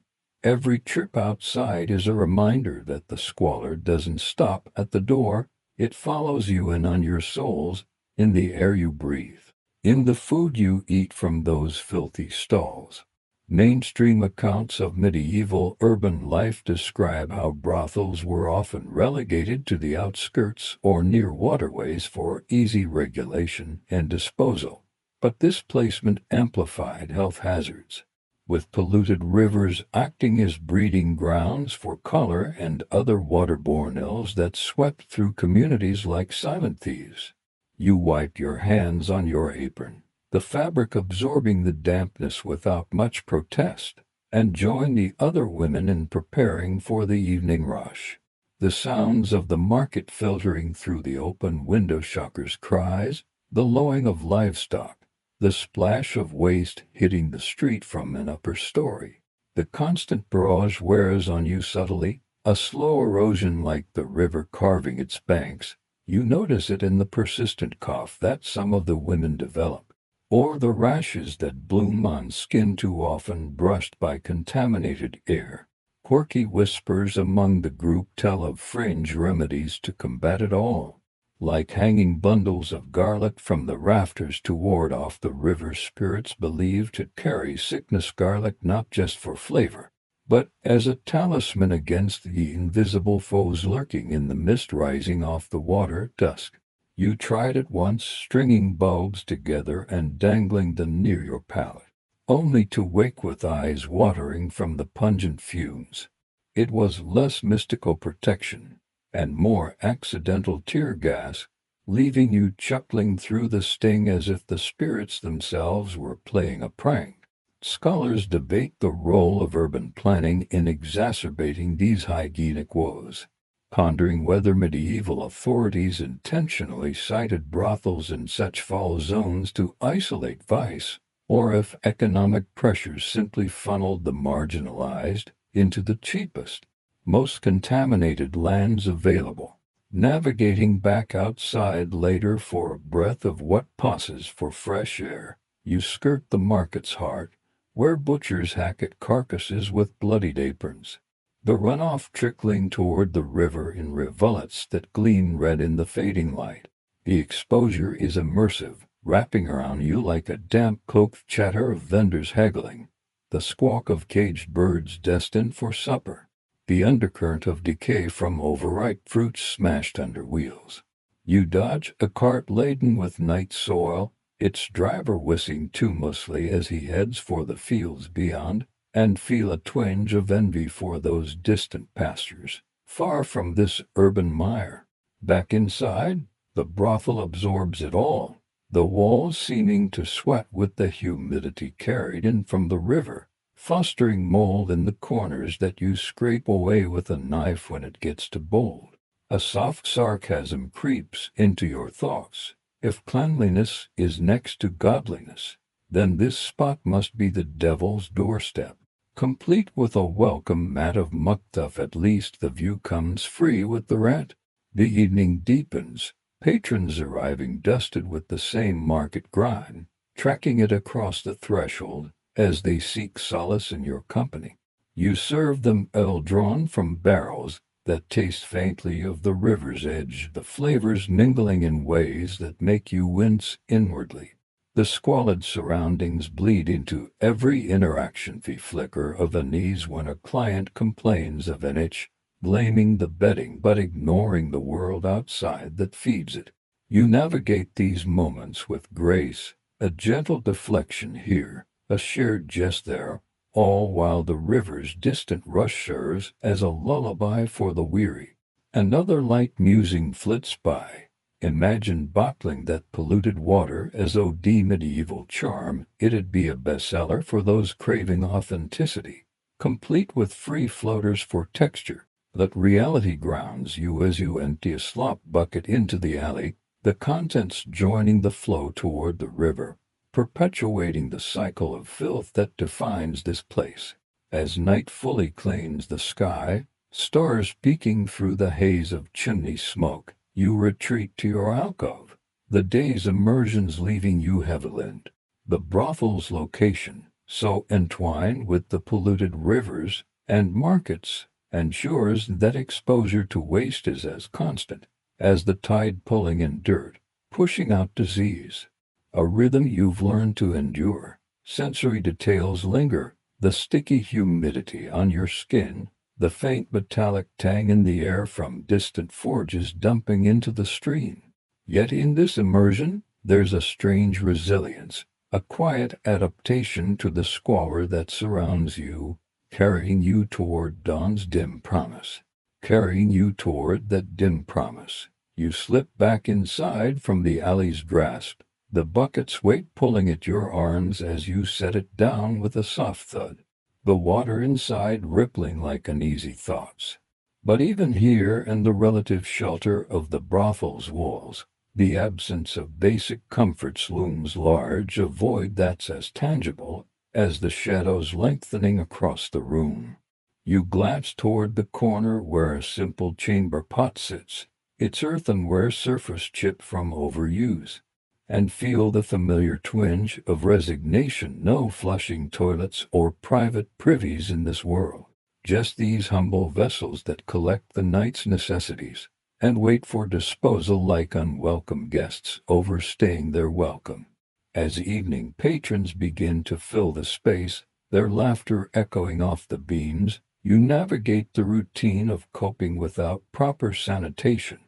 Every trip outside is a reminder that the squalor doesn't stop at the door, it follows you in on your soles, in the air you breathe, in the food you eat from those filthy stalls. Mainstream accounts of medieval urban life describe how brothels were often relegated to the outskirts or near waterways for easy regulation and disposal. But this placement amplified health hazards, with polluted rivers acting as breeding grounds for cholera and other waterborne ills that swept through communities like silent thieves. You wiped your hands on your apron, the fabric absorbing the dampness without much protest, and joined the other women in preparing for the evening rush. The sounds of the market filtering through the open window, shockers' cries, the lowing of livestock, the splash of waste hitting the street from an upper story. The constant barrage wears on you subtly, a slow erosion like the river carving its banks. You notice it in the persistent cough that some of the women develop, or the rashes that bloom on skin too often brushed by contaminated air. Quirky whispers among the group tell of fringe remedies to combat it all, like hanging bundles of garlic from the rafters to ward off the river spirits believed to carry sickness. Garlic not just for flavor, but as a talisman against the invisible foes lurking in the mist rising off the water at dusk. You tried it once, stringing bulbs together and dangling them near your palate, only to wake with eyes watering from the pungent fumes. It was less mystical protection and more accidental tear gas, leaving you chuckling through the sting as if the spirits themselves were playing a prank. Scholars debate the role of urban planning in exacerbating these hygienic woes, pondering whether medieval authorities intentionally cited brothels in such foul zones to isolate vice, or if economic pressures simply funneled the marginalized into the cheapest, most contaminated lands available. Navigating back outside later for a breath of what passes for fresh air, you skirt the market's heart, where butchers hack at carcasses with bloodied aprons, the runoff trickling toward the river in rivulets that gleam red in the fading light. The exposure is immersive, wrapping around you like a damp cloak. Chatter of vendors haggling, the squawk of caged birds destined for supper, the undercurrent of decay from overripe fruits smashed under wheels. You dodge a cart laden with night soil, its driver whistling tunelessly as he heads for the fields beyond, and feel a twinge of envy for those distant pastures, far from this urban mire. Back inside, the brothel absorbs it all, the walls seeming to sweat with the humidity carried in from the river, fostering mold in the corners that you scrape away with a knife when it gets too bold. A soft sarcasm creeps into your thoughts. If cleanliness is next to godliness, then this spot must be the devil's doorstep. Complete with a welcome mat of mucktuff, at least the view comes free with the rent. The evening deepens, patrons arriving dusted with the same market grind, tracking it across the threshold as they seek solace in your company. You serve them ale drawn from barrels that taste faintly of the river's edge, the flavors mingling in ways that make you wince inwardly. The squalid surroundings bleed into every interaction. The flicker of an ease when a client complains of an itch, blaming the bedding but ignoring the world outside that feeds it. You navigate these moments with grace, a gentle deflection here, a shared jest there, all while the river's distant rush serves as a lullaby for the weary. Another light musing flits by. Imagine bottling that polluted water as OD medieval charm. It'd be a bestseller for those craving authenticity, complete with free floaters for texture. But reality grounds you as you empty a slop bucket into the alley, the contents joining the flow toward the river, perpetuating the cycle of filth that defines this place. As night fully claims the sky, stars peeking through the haze of chimney smoke, you retreat to your alcove, the day's immersions leaving you heavy-limbed. The brothel's location, so entwined with the polluted rivers and markets and shores that exposure to waste is as constant as the tide pulling in dirt, pushing out disease. A rhythm you've learned to endure. Sensory details linger, the sticky humidity on your skin, the faint metallic tang in the air from distant forges dumping into the stream. Yet in this immersion, there's a strange resilience, a quiet adaptation to the squalor that surrounds you, carrying you toward dawn's dim promise. Carrying you toward that dim promise. You slip back inside from the alley's grasp, the bucket's weight pulling at your arms as you set it down with a soft thud, the water inside rippling like uneasy thoughts. But even here in the relative shelter of the brothel's walls, the absence of basic comforts looms large, a void that's as tangible as the shadows lengthening across the room. You glance toward the corner where a simple chamber pot sits, its earthenware surface chipped from overuse, and feel the familiar twinge of resignation. No flushing toilets or private privies in this world, just these humble vessels that collect the night's necessities and wait for disposal like unwelcome guests overstaying their welcome. As evening patrons begin to fill the space, their laughter echoing off the beams, you navigate the routine of coping without proper sanitation,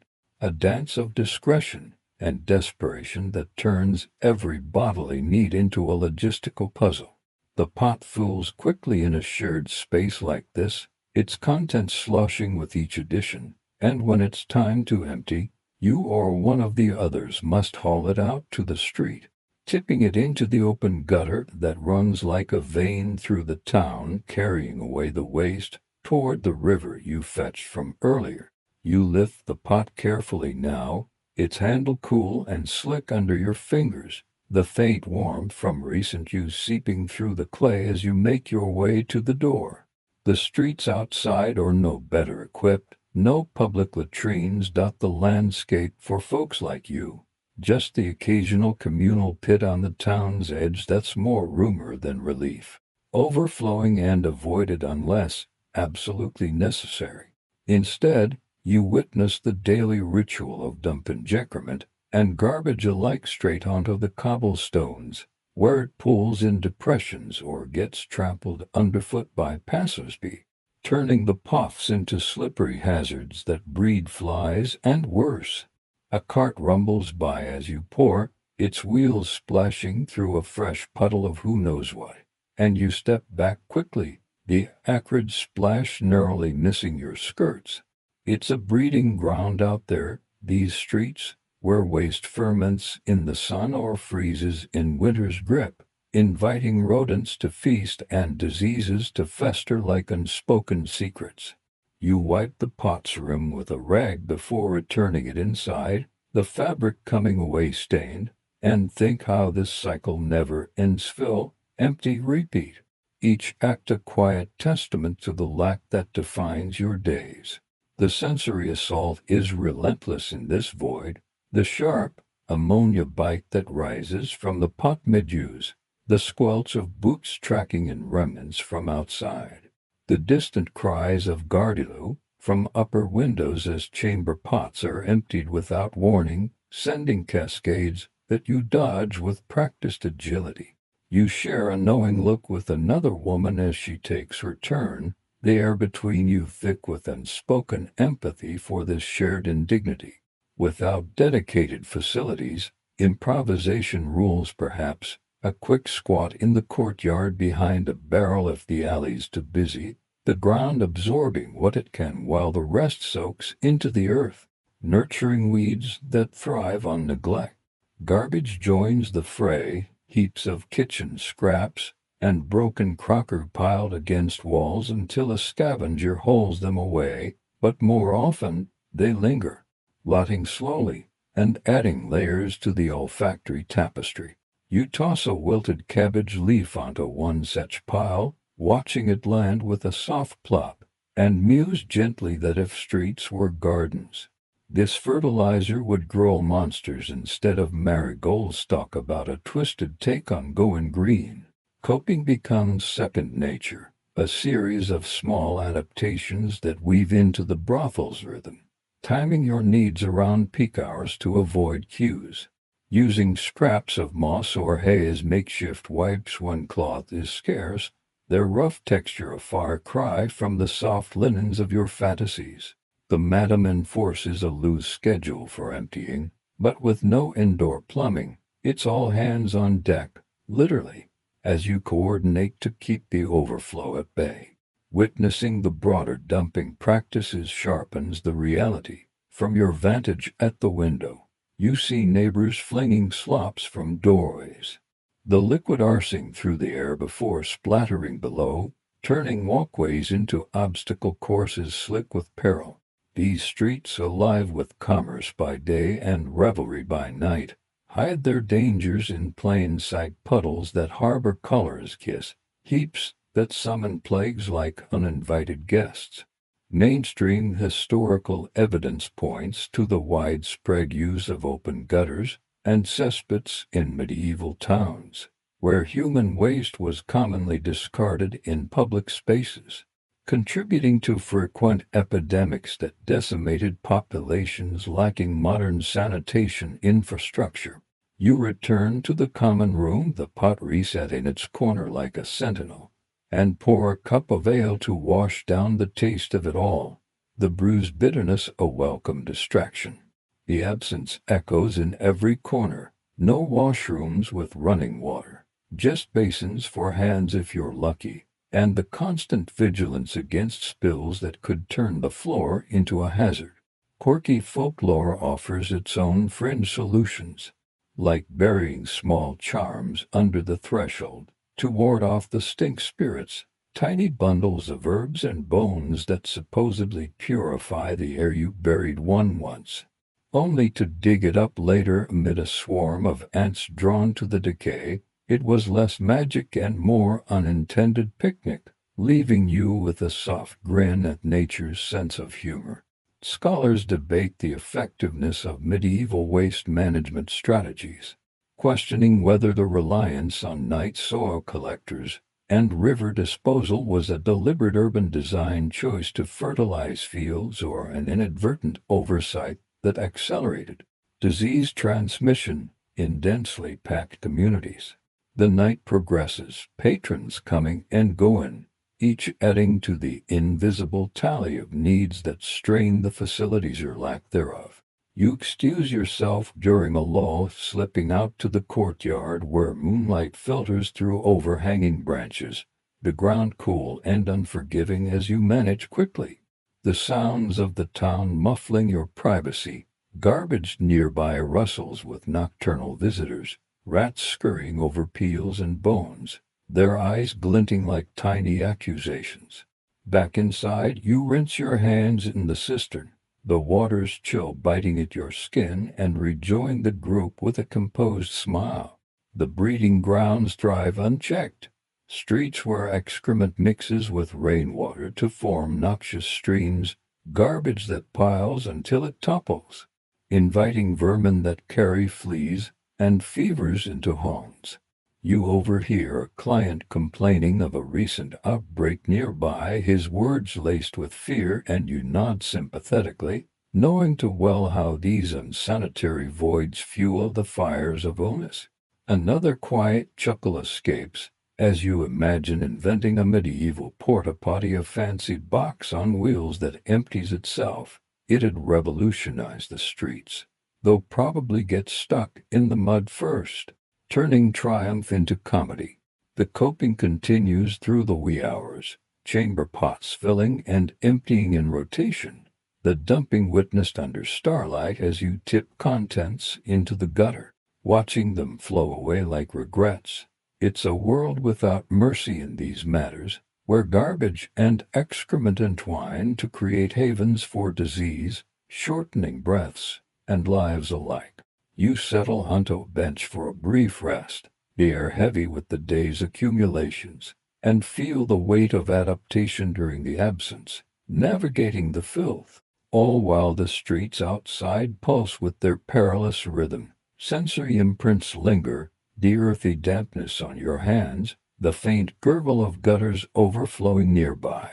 a dance of discretion and desperation that turns every bodily need into a logistical puzzle. The pot fools quickly in a shared space like this, its contents sloshing with each addition, and when it's time to empty, you or one of the others must haul it out to the street, tipping it into the open gutter that runs like a vein through the town, carrying away the waste toward the river you fetched from earlier. You lift the pot carefully now, its handle cool and slick under your fingers, the faint warmth from recent use seeping through the clay as you make your way to the door. The streets outside are no better equipped, no public latrines dot the landscape for folks like you. Just the occasional communal pit on the town's edge that's more rumor than relief, overflowing and avoided unless absolutely necessary. Instead, you witness the daily ritual of dumping excrement and garbage alike straight onto the cobblestones, where it pools in depressions or gets trampled underfoot by passers-by, turning the puffs into slippery hazards that breed flies and worse. A cart rumbles by as you pour, its wheels splashing through a fresh puddle of who knows what, and you step back quickly, the acrid splash narrowly missing your skirts. It's a breeding ground out there, these streets, where waste ferments in the sun or freezes in winter's grip, inviting rodents to feast and diseases to fester like unspoken secrets. You wipe the pot's rim with a rag before returning it inside, the fabric coming away stained, and think how this cycle never ends. Fill, empty, repeat. Each act a quiet testament to the lack that defines your days. The sensory assault is relentless in this void, the sharp, ammonia bite that rises from the pot mid-use, the squelch of boots tracking in remnants from outside, the distant cries of Gardilou from upper windows as chamber pots are emptied without warning, sending cascades that you dodge with practiced agility. You share a knowing look with another woman as she takes her turn, the air between you thick with unspoken empathy for this shared indignity. Without dedicated facilities, improvisation rules perhaps, a quick squat in the courtyard behind a barrel if the alley's too busy, the ground absorbing what it can while the rest soaks into the earth, nurturing weeds that thrive on neglect. Garbage joins the fray, heaps of kitchen scraps and broken crockery piled against walls until a scavenger hauls them away, but more often they linger, rotting slowly and adding layers to the olfactory tapestry. You toss a wilted cabbage leaf onto one such pile, watching it land with a soft plop, and muse gently that if streets were gardens, this fertilizer would grow monsters instead of marigolds. Talk about a twisted take on going green. Coping becomes second nature, a series of small adaptations that weave into the brothel's rhythm, timing your needs around peak hours to avoid queues, using scraps of moss or hay as makeshift wipes when cloth is scarce, their rough texture a far cry from the soft linens of your fantasies. The madam enforces a loose schedule for emptying, but with no indoor plumbing, it's all hands on deck, literally, as you coordinate to keep the overflow at bay. Witnessing the broader dumping practices sharpens the reality. From your vantage at the window, you see neighbors flinging slops from doorways, the liquid arcing through the air before splattering below, turning walkways into obstacle courses slick with peril. These streets, alive with commerce by day and revelry by night, hide their dangers in plain sight: puddles that harbor color's kiss, heaps that summon plagues like uninvited guests. Mainstream historical evidence points to the widespread use of open gutters and cesspits in medieval towns, where human waste was commonly discarded in public spaces, contributing to frequent epidemics that decimated populations lacking modern sanitation infrastructure. You return to the common room, the pot reset in its corner like a sentinel, and pour a cup of ale to wash down the taste of it all, the bruised bitterness a welcome distraction. The absence echoes in every corner: no washrooms with running water, just basins for hands if you're lucky, and the constant vigilance against spills that could turn the floor into a hazard. Quirky folklore offers its own fringe solutions, like burying small charms under the threshold to ward off the stink spirits, tiny bundles of herbs and bones that supposedly purify the air you buried one once, only to dig it up later amid a swarm of ants drawn to the decay. It was less magic and more unintended picnic, leaving you with a soft grin at nature's sense of humor. Scholars debate the effectiveness of medieval waste management strategies, questioning whether the reliance on night soil collectors and river disposal was a deliberate urban design choice to fertilize fields or an inadvertent oversight that accelerated disease transmission in densely packed communities. The night progresses, patrons coming and going, each adding to the invisible tally of needs that strain the facilities or lack thereof. You excuse yourself during a lull, slipping out to the courtyard where moonlight filters through overhanging branches, the ground cool and unforgiving as you manage quickly, the sounds of the town muffling your privacy. Garbage nearby rustles with nocturnal visitors, rats scurrying over peels and bones, their eyes glinting like tiny accusations. Back inside, you rinse your hands in the cistern, the water's chill biting at your skin, and rejoin the group with a composed smile. The breeding grounds thrive unchecked, streets where excrement mixes with rainwater to form noxious streams, garbage that piles until it topples, inviting vermin that carry fleas and fevers into homes. You overhear a client complaining of a recent outbreak nearby, his words laced with fear, and you nod sympathetically, knowing too well how these unsanitary voids fuel the fires of illness. Another quiet chuckle escapes as you imagine inventing a medieval porta-potty, a fancy box on wheels that empties itself. It'd revolutionize the streets, though probably get stuck in the mud first, turning triumph into comedy. The coping continues through the wee hours, chamber pots filling and emptying in rotation, the dumping witnessed under starlight as you tip contents into the gutter, watching them flow away like regrets. It's a world without mercy in these matters, where garbage and excrement entwine to create havens for disease, shortening breaths and lives alike. You settle onto a bench for a brief rest, the air heavy with the day's accumulations, and feel the weight of adaptation during the absence, navigating the filth, all while the streets outside pulse with their perilous rhythm. Sensory imprints linger, the earthy dampness on your hands, the faint gurgle of gutters overflowing nearby.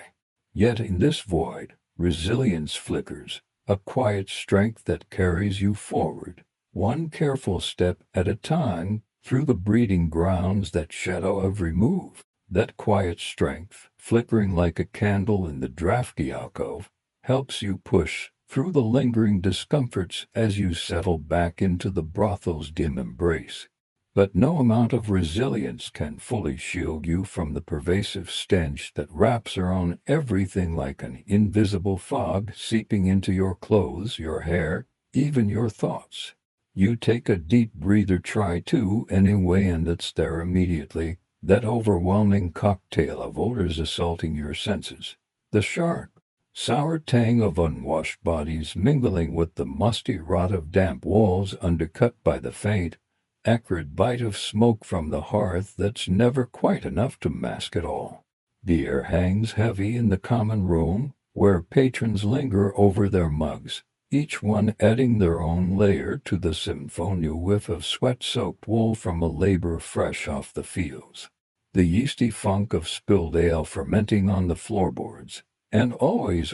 Yet in this void, resilience flickers, a quiet strength that carries you forward, one careful step at a time, through the breeding grounds that shadow every move. That quiet strength, flickering like a candle in the drafty alcove, helps you push through the lingering discomforts as you settle back into the brothel's dim embrace. But no amount of resilience can fully shield you from the pervasive stench that wraps around everything like an invisible fog, seeping into your clothes, your hair, even your thoughts. You take a deep breather, try to anyway, and it's there immediately, that overwhelming cocktail of odors assaulting your senses. The sharp, sour tang of unwashed bodies mingling with the musty rot of damp walls, undercut by the faint, acrid bite of smoke from the hearth that's never quite enough to mask it all. The air hangs heavy in the common room, where patrons linger over their mugs, each one adding their own layer to the symphonial whiff of sweat-soaked wool from a labor fresh off the fields. The yeasty funk of spilled ale fermenting on the floorboards, and always,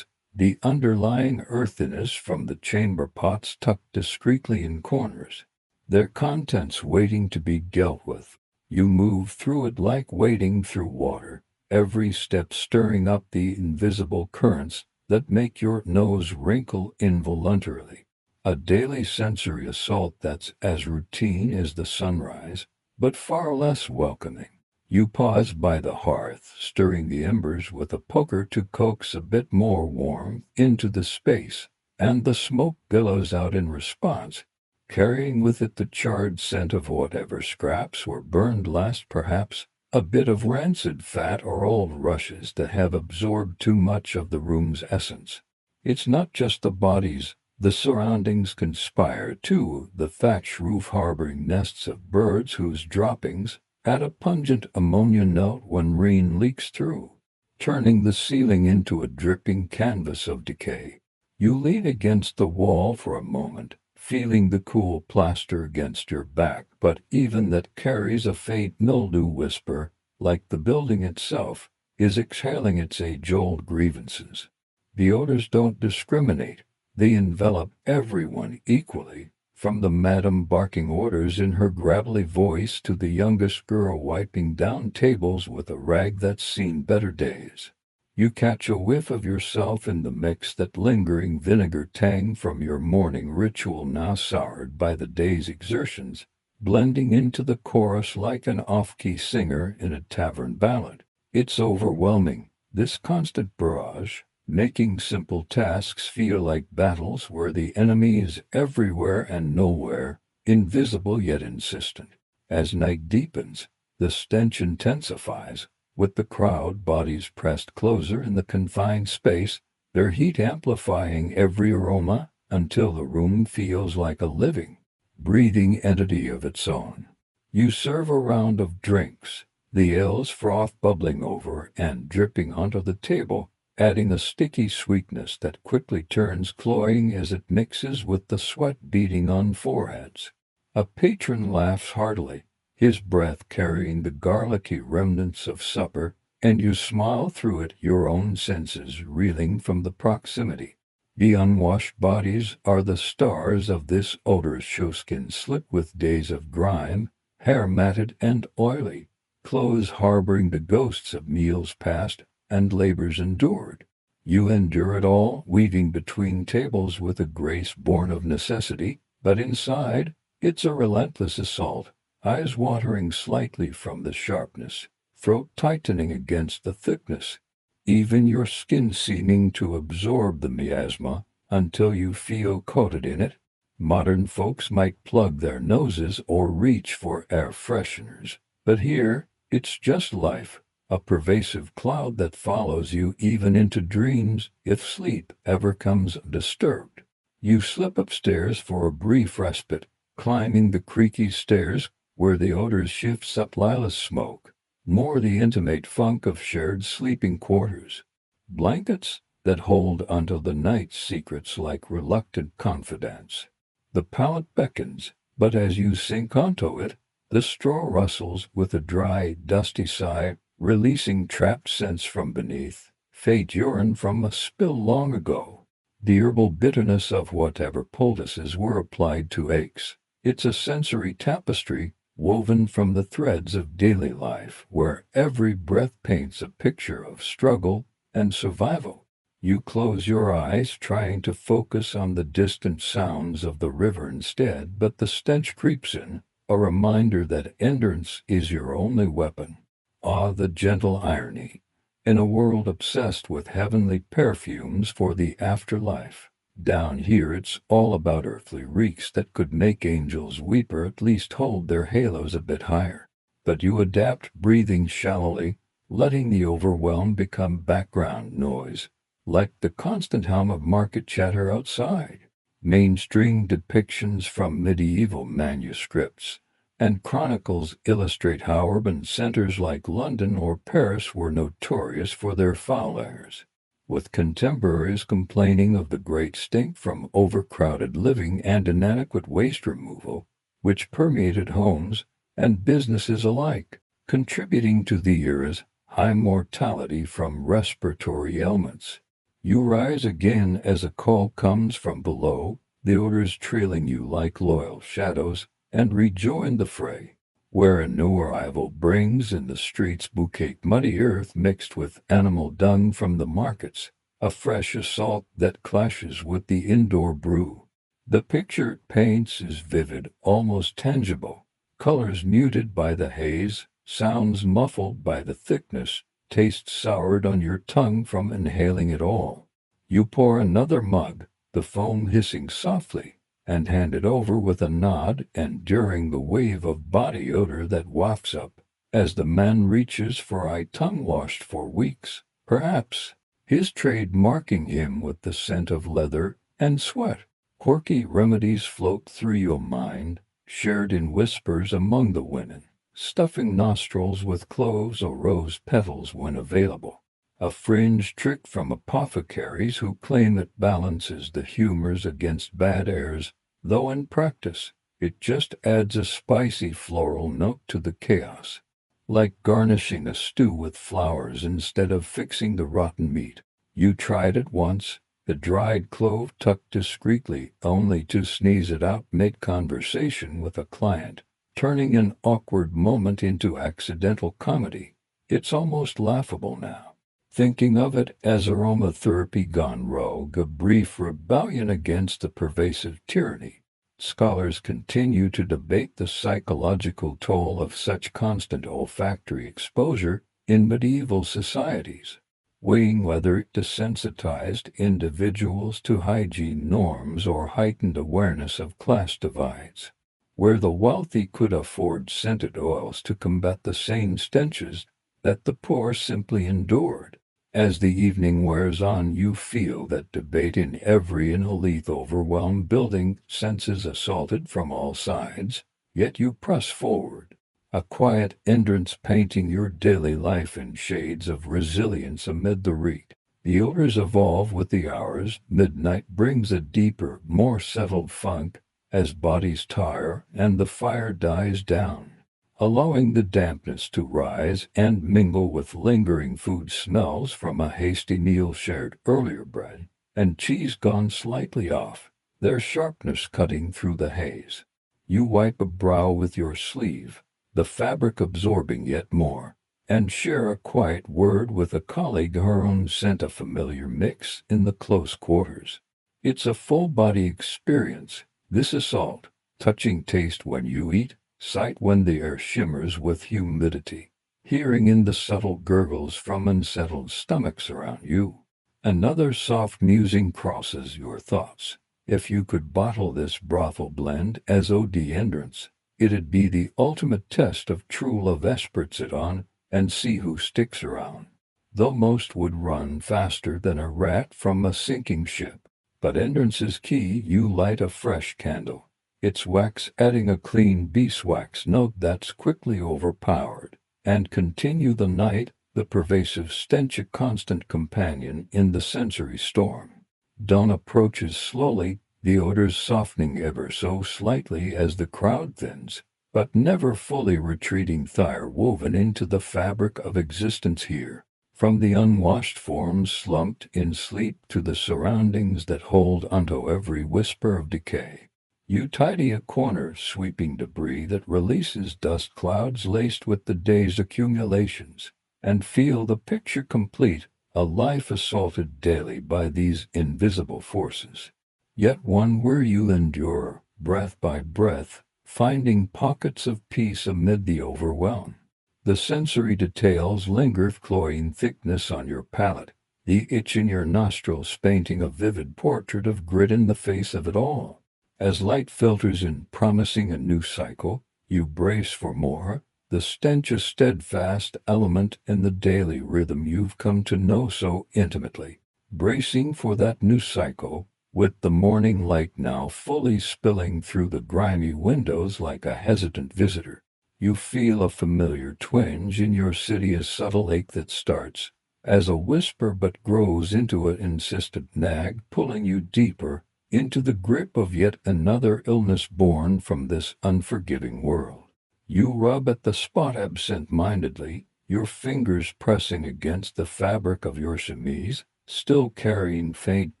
the underlying earthiness from the chamber pots tucked discreetly in corners, their contents waiting to be dealt with. You move through it like wading through water, every step stirring up the invisible currents that make your nose wrinkle involuntarily. A daily sensory assault that's as routine as the sunrise, but far less welcoming. You pause by the hearth, stirring the embers with a poker to coax a bit more warmth into the space, and the smoke billows out in response, carrying with it the charred scent of whatever scraps were burned last, perhaps a bit of rancid fat or old rushes that have absorbed too much of the room's essence. It's not just the bodies, the surroundings conspire too, the thatch roof harboring nests of birds whose droppings add a pungent ammonia note when rain leaks through, turning the ceiling into a dripping canvas of decay. You lean against the wall for a moment, feeling the cool plaster against your back, but even that carries a faint mildew whisper, like the building itself is exhaling its age-old grievances. The odors don't discriminate. They envelop everyone equally, from the madam barking orders in her gravelly voice to the youngest girl wiping down tables with a rag that's seen better days. You catch a whiff of yourself in the mix, that lingering vinegar tang from your morning ritual now soured by the day's exertions, blending into the chorus like an off-key singer in a tavern ballad. It's overwhelming, this constant barrage, making simple tasks feel like battles where the enemy is everywhere and nowhere, invisible yet insistent. As night deepens, the stench intensifies, with the crowd bodies pressed closer in the confined space, their heat amplifying every aroma until the room feels like a living, breathing entity of its own. You serve a round of drinks, the ale's froth bubbling over and dripping onto the table, adding a sticky sweetness that quickly turns cloying as it mixes with the sweat beading on foreheads. A patron laughs heartily, his breath carrying the garlicky remnants of supper, and you smile through it, your own senses reeling from the proximity. The unwashed bodies are the stars of this odorous show, skin slick with days of grime, hair matted and oily, clothes harboring the ghosts of meals past and labors endured. You endure it all, weaving between tables with a grace born of necessity, but inside, it's a relentless assault, eyes watering slightly from the sharpness, throat tightening against the thickness, even your skin seeming to absorb the miasma until you feel coated in it. Modern folks might plug their noses or reach for air fresheners, but here, it's just life, a pervasive cloud that follows you even into dreams if sleep ever comes undisturbed. You slip upstairs for a brief respite, climbing the creaky stairs where the odors shifts up lilac smoke, more the intimate funk of shared sleeping quarters. Blankets that hold onto the night's secrets like reluctant confidants. The palate beckons, but as you sink onto it, The straw rustles with a dry, dusty sigh, releasing trapped scents from beneath, faint urine from a spill long ago. The herbal bitterness of whatever poultices were applied to aches. It's a sensory tapestry woven from the threads of daily life, where every breath paints a picture of struggle and survival. You close your eyes trying to focus on the distant sounds of the river instead, but the stench creeps in, a reminder that endurance is your only weapon. Ah, the gentle irony. In a world obsessed with heavenly perfumes for the afterlife, down here it's all about earthly reeks that could make angels weep or at least hold their halos a bit higher. But you adapt, breathing shallowly, letting the overwhelm become background noise, like the constant hum of market chatter outside. Mainstream depictions from medieval manuscripts and chronicles illustrate how urban centers like London or Paris were notorious for their foul airs, with contemporaries complaining of the great stink from overcrowded living and inadequate waste removal, which permeated homes and businesses alike, contributing to the era's high mortality from respiratory ailments. You rise again as a call comes from below, the odors trailing you like loyal shadows, and rejoin the fray, where a new arrival brings in the streets bouquet muddy earth mixed with animal dung from the markets, a fresh assault that clashes with the indoor brew. The picture it paints is vivid, almost tangible, colors muted by the haze, sounds muffled by the thickness, taste soured on your tongue from inhaling it all. You pour another mug, the foam hissing softly, and hand it over with a nod, enduring the wave of body odor that wafts up as the man reaches for eye tongue washed for weeks, perhaps, his trade marking him with the scent of leather and sweat. Quirky remedies float through your mind, shared in whispers among the women, stuffing nostrils with cloves or rose petals when available. A fringe trick from apothecaries who claim it balances the humors against bad airs, though in practice, it just adds a spicy floral note to the chaos, like garnishing a stew with flowers instead of fixing the rotten meat. You tried it once, the dried clove tucked discreetly, only to sneeze it out mid-conversation with a client, turning an awkward moment into accidental comedy. It's almost laughable now, thinking of it as aromatherapy gone rogue, a brief rebellion against the pervasive tyranny. Scholars continue to debate the psychological toll of such constant olfactory exposure in medieval societies, weighing whether it desensitized individuals to hygiene norms or heightened awareness of class divides, where the wealthy could afford scented oils to combat the same stenches that the poor simply endured. As the evening wears on, you feel that debate in every elite overwhelmed building, senses assaulted from all sides, yet you press forward, a quiet endurance painting your daily life in shades of resilience amid the reek. The odors evolve with the hours, midnight brings a deeper, more settled funk as bodies tire and the fire dies down, allowing the dampness to rise and mingle with lingering food smells from a hasty meal shared earlier, bread and cheese gone slightly off, their sharpness cutting through the haze. You wipe a brow with your sleeve, the fabric absorbing yet more, and share a quiet word with a colleague, her own scent a familiar mix in the close quarters. It's a full-body experience, this assault, touching taste when you eat, sight when the air shimmers with humidity, hearing in the subtle gurgles from unsettled stomachs around you. Another soft musing crosses your thoughts. If you could bottle this brothel blend as OD endurance, it'd be the ultimate test of true love. Experts it on and see who sticks around. Though most would run faster than a rat from a sinking ship. But endurance is key. You light a fresh candle, its wax adding a clean beeswax note that's quickly overpowered, and continue the night, the pervasive stench a constant companion in the sensory storm. Dawn approaches slowly, the odors softening ever so slightly as the crowd thins, but never fully retreating fire woven into the fabric of existence here. From the unwashed forms slumped in sleep to the surroundings that hold onto every whisper of decay. You tidy a corner, sweeping debris that releases dust clouds laced with the day's accumulations, and feel the picture complete, a life assaulted daily by these invisible forces. Yet one where you endure, breath by breath, finding pockets of peace amid the overwhelm. The sensory details linger, cloying thickness on your palate, the itch in your nostrils painting a vivid portrait of grit in the face of it all. As light filters in, promising a new cycle, you brace for more, the stench a steadfast element in the daily rhythm you've come to know so intimately. Bracing for that new cycle, with the morning light now fully spilling through the grimy windows like a hesitant visitor. You feel a familiar twinge in your city, a subtle ache that starts as a whisper but grows into an insistent nag, pulling you deeper into the grip of yet another illness born from this unforgiving world. You rub at the spot absent-mindedly, your fingers pressing against the fabric of your chemise, still carrying faint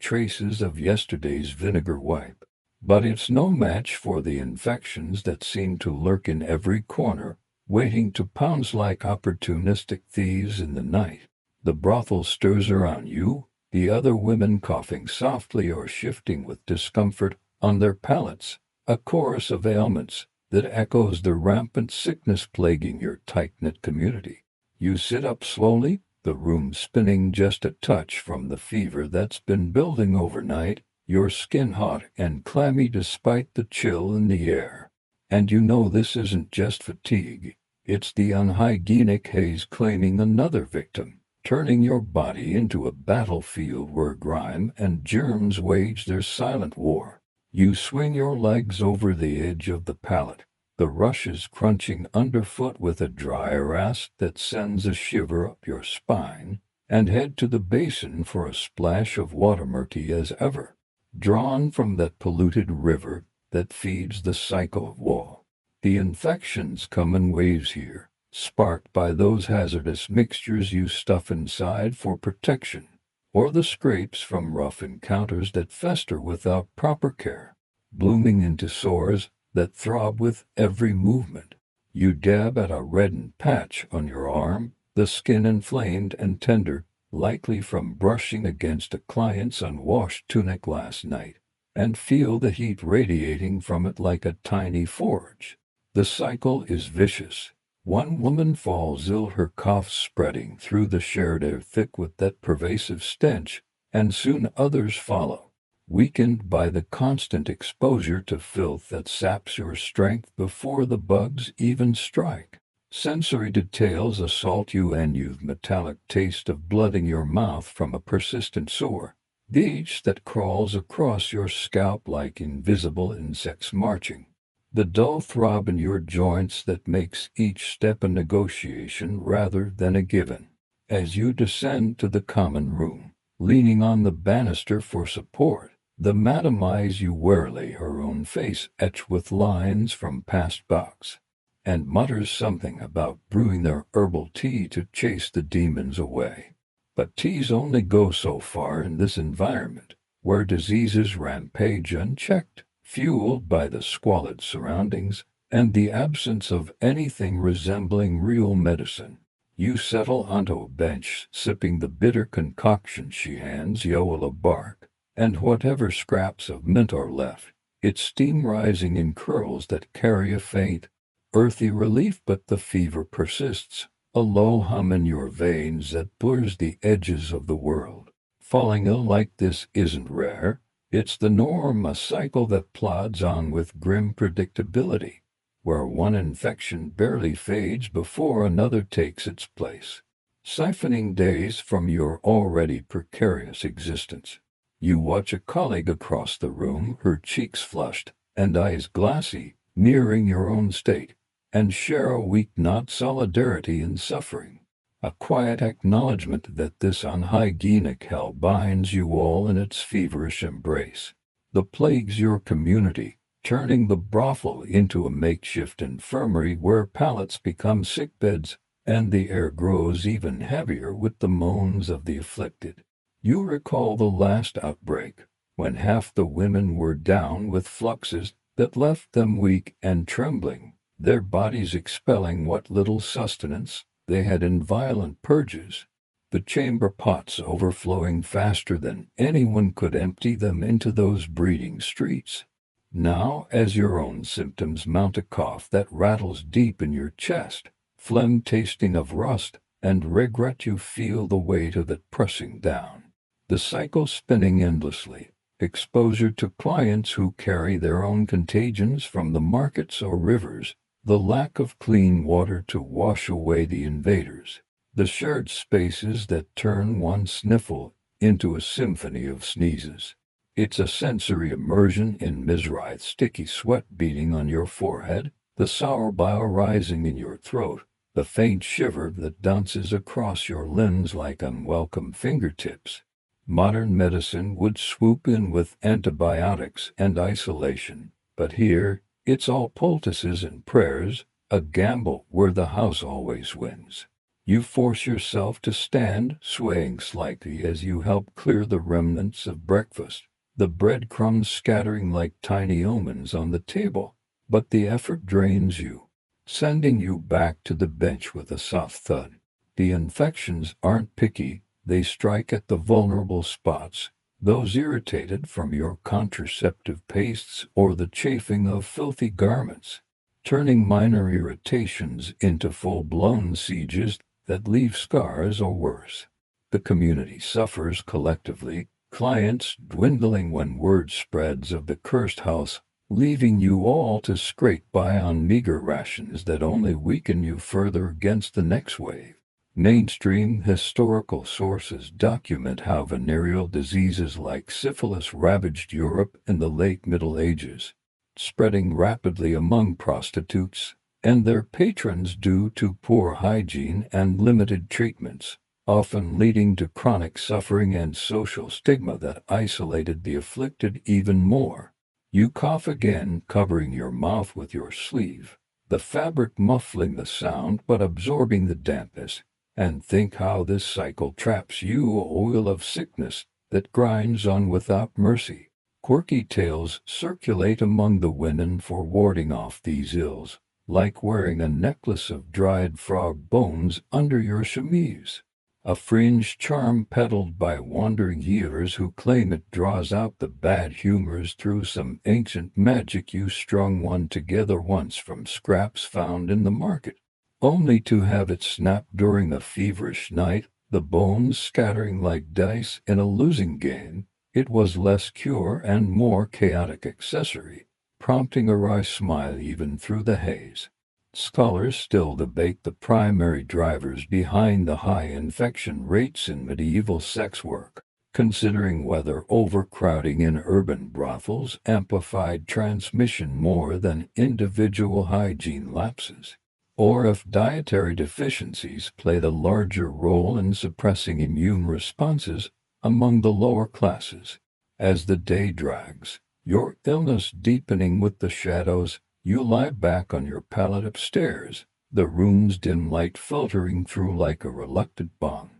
traces of yesterday's vinegar wipe. But it's no match for the infections that seem to lurk in every corner, waiting to pounce like opportunistic thieves in the night. The brothel stirs around you, the other women coughing softly or shifting with discomfort on their pallets, a chorus of ailments that echoes the rampant sickness plaguing your tight-knit community. You sit up slowly, the room spinning just a touch from the fever that's been building overnight, your skin hot and clammy despite the chill in the air. And you know this isn't just fatigue, it's the unhygienic haze claiming another victim, turning your body into a battlefield where grime and germs wage their silent war. You swing your legs over the edge of the pallet, the rushes crunching underfoot with a dry rasp that sends a shiver up your spine, and head to the basin for a splash of water murky as ever, drawn from that polluted river that feeds the cycle of woe. The infections come in waves here, sparked by those hazardous mixtures you stuff inside for protection, or the scrapes from rough encounters that fester without proper care, blooming into sores that throb with every movement. You dab at a reddened patch on your arm, the skin inflamed and tender, likely from brushing against a client's unwashed tunic last night, and feel the heat radiating from it like a tiny forge. The cycle is vicious. One woman falls ill, her cough spreading through the shared air thick with that pervasive stench, and soon others follow, weakened by the constant exposure to filth that saps your strength before the bugs even strike. Sensory details assault you, and you've metallic taste of blood in your mouth from a persistent sore, the itch that crawls across your scalp like invisible insects marching, the dull throb in your joints that makes each step a negotiation rather than a given. As you descend to the common room, leaning on the banister for support, the madam eyes you warily, her own face etched with lines from past bouts, and mutters something about brewing their herbal tea to chase the demons away. But teas only go so far in this environment, where diseases rampage unchecked, fueled by the squalid surroundings and the absence of anything resembling real medicine. You settle onto a bench, sipping the bitter concoction she hands you, a bark, and whatever scraps of mint are left, its steam rising in curls that carry a faint, earthy relief, but the fever persists, a low hum in your veins that blurs the edges of the world. Falling ill like this isn't rare, it's the norm, a cycle that plods on with grim predictability, where one infection barely fades before another takes its place, siphoning days from your already precarious existence. You watch a colleague across the room, her cheeks flushed and eyes glassy, nearing your own state, and share a weak nod solidarity in suffering, a quiet acknowledgement that this unhygienic hell binds you all in its feverish embrace. The plagues your community, turning the brothel into a makeshift infirmary where pallets become sickbeds, and the air grows even heavier with the moans of the afflicted. You recall the last outbreak, when half the women were down with fluxes that left them weak and trembling, their bodies expelling what little sustenance they had in violent purges, the chamber pots overflowing faster than anyone could empty them into those breeding streets. Now, as your own symptoms mount a cough that rattles deep in your chest, phlegm tasting of rust, and regret, you feel the weight of it pressing down. The cycle spinning endlessly, exposure to clients who carry their own contagions from the markets or rivers, the lack of clean water to wash away the invaders, the shared spaces that turn one sniffle into a symphony of sneezes. It's a sensory immersion in misery, sticky sweat beating on your forehead, the sour bile rising in your throat, the faint shiver that dances across your limbs like unwelcome fingertips. Modern medicine would swoop in with antibiotics and isolation, but here, it's all poultices and prayers, a gamble where the house always wins. You force yourself to stand, swaying slightly as you help clear the remnants of breakfast, the breadcrumbs scattering like tiny omens on the table, but the effort drains you, sending you back to the bench with a soft thud. The infections aren't picky, they strike at the vulnerable spots, those irritated from your contraceptive pastes or the chafing of filthy garments, turning minor irritations into full-blown sieges that leave scars or worse. The community suffers collectively, clients dwindling when word spreads of the cursed house, leaving you all to scrape by on meager rations that only weaken you further against the next wave. Mainstream historical sources document how venereal diseases like syphilis ravaged Europe in the late Middle Ages, spreading rapidly among prostitutes and their patrons due to poor hygiene and limited treatments, often leading to chronic suffering and social stigma that isolated the afflicted even more. You cough again, covering your mouth with your sleeve, the fabric muffling the sound but absorbing the dampness, and think how this cycle traps you, a oil of sickness that grinds on without mercy. Quirky tales circulate among the women for warding off these ills, like wearing a necklace of dried frog bones under your chemise. A fringe charm peddled by wandering healers who claim it draws out the bad humors through some ancient magic you strung one together once from scraps found in the market, only to have it snap during a feverish night, the bones scattering like dice in a losing game. It was less cure and more chaotic accessory, prompting a wry smile even through the haze. Scholars still debate the primary drivers behind the high infection rates in medieval sex work, considering whether overcrowding in urban brothels amplified transmission more than individual hygiene lapses, or if dietary deficiencies played a larger role in suppressing immune responses among the lower classes. As the day drags, your illness deepening with the shadows, you lie back on your pallet upstairs, the room's dim light filtering through like a reluctant bong,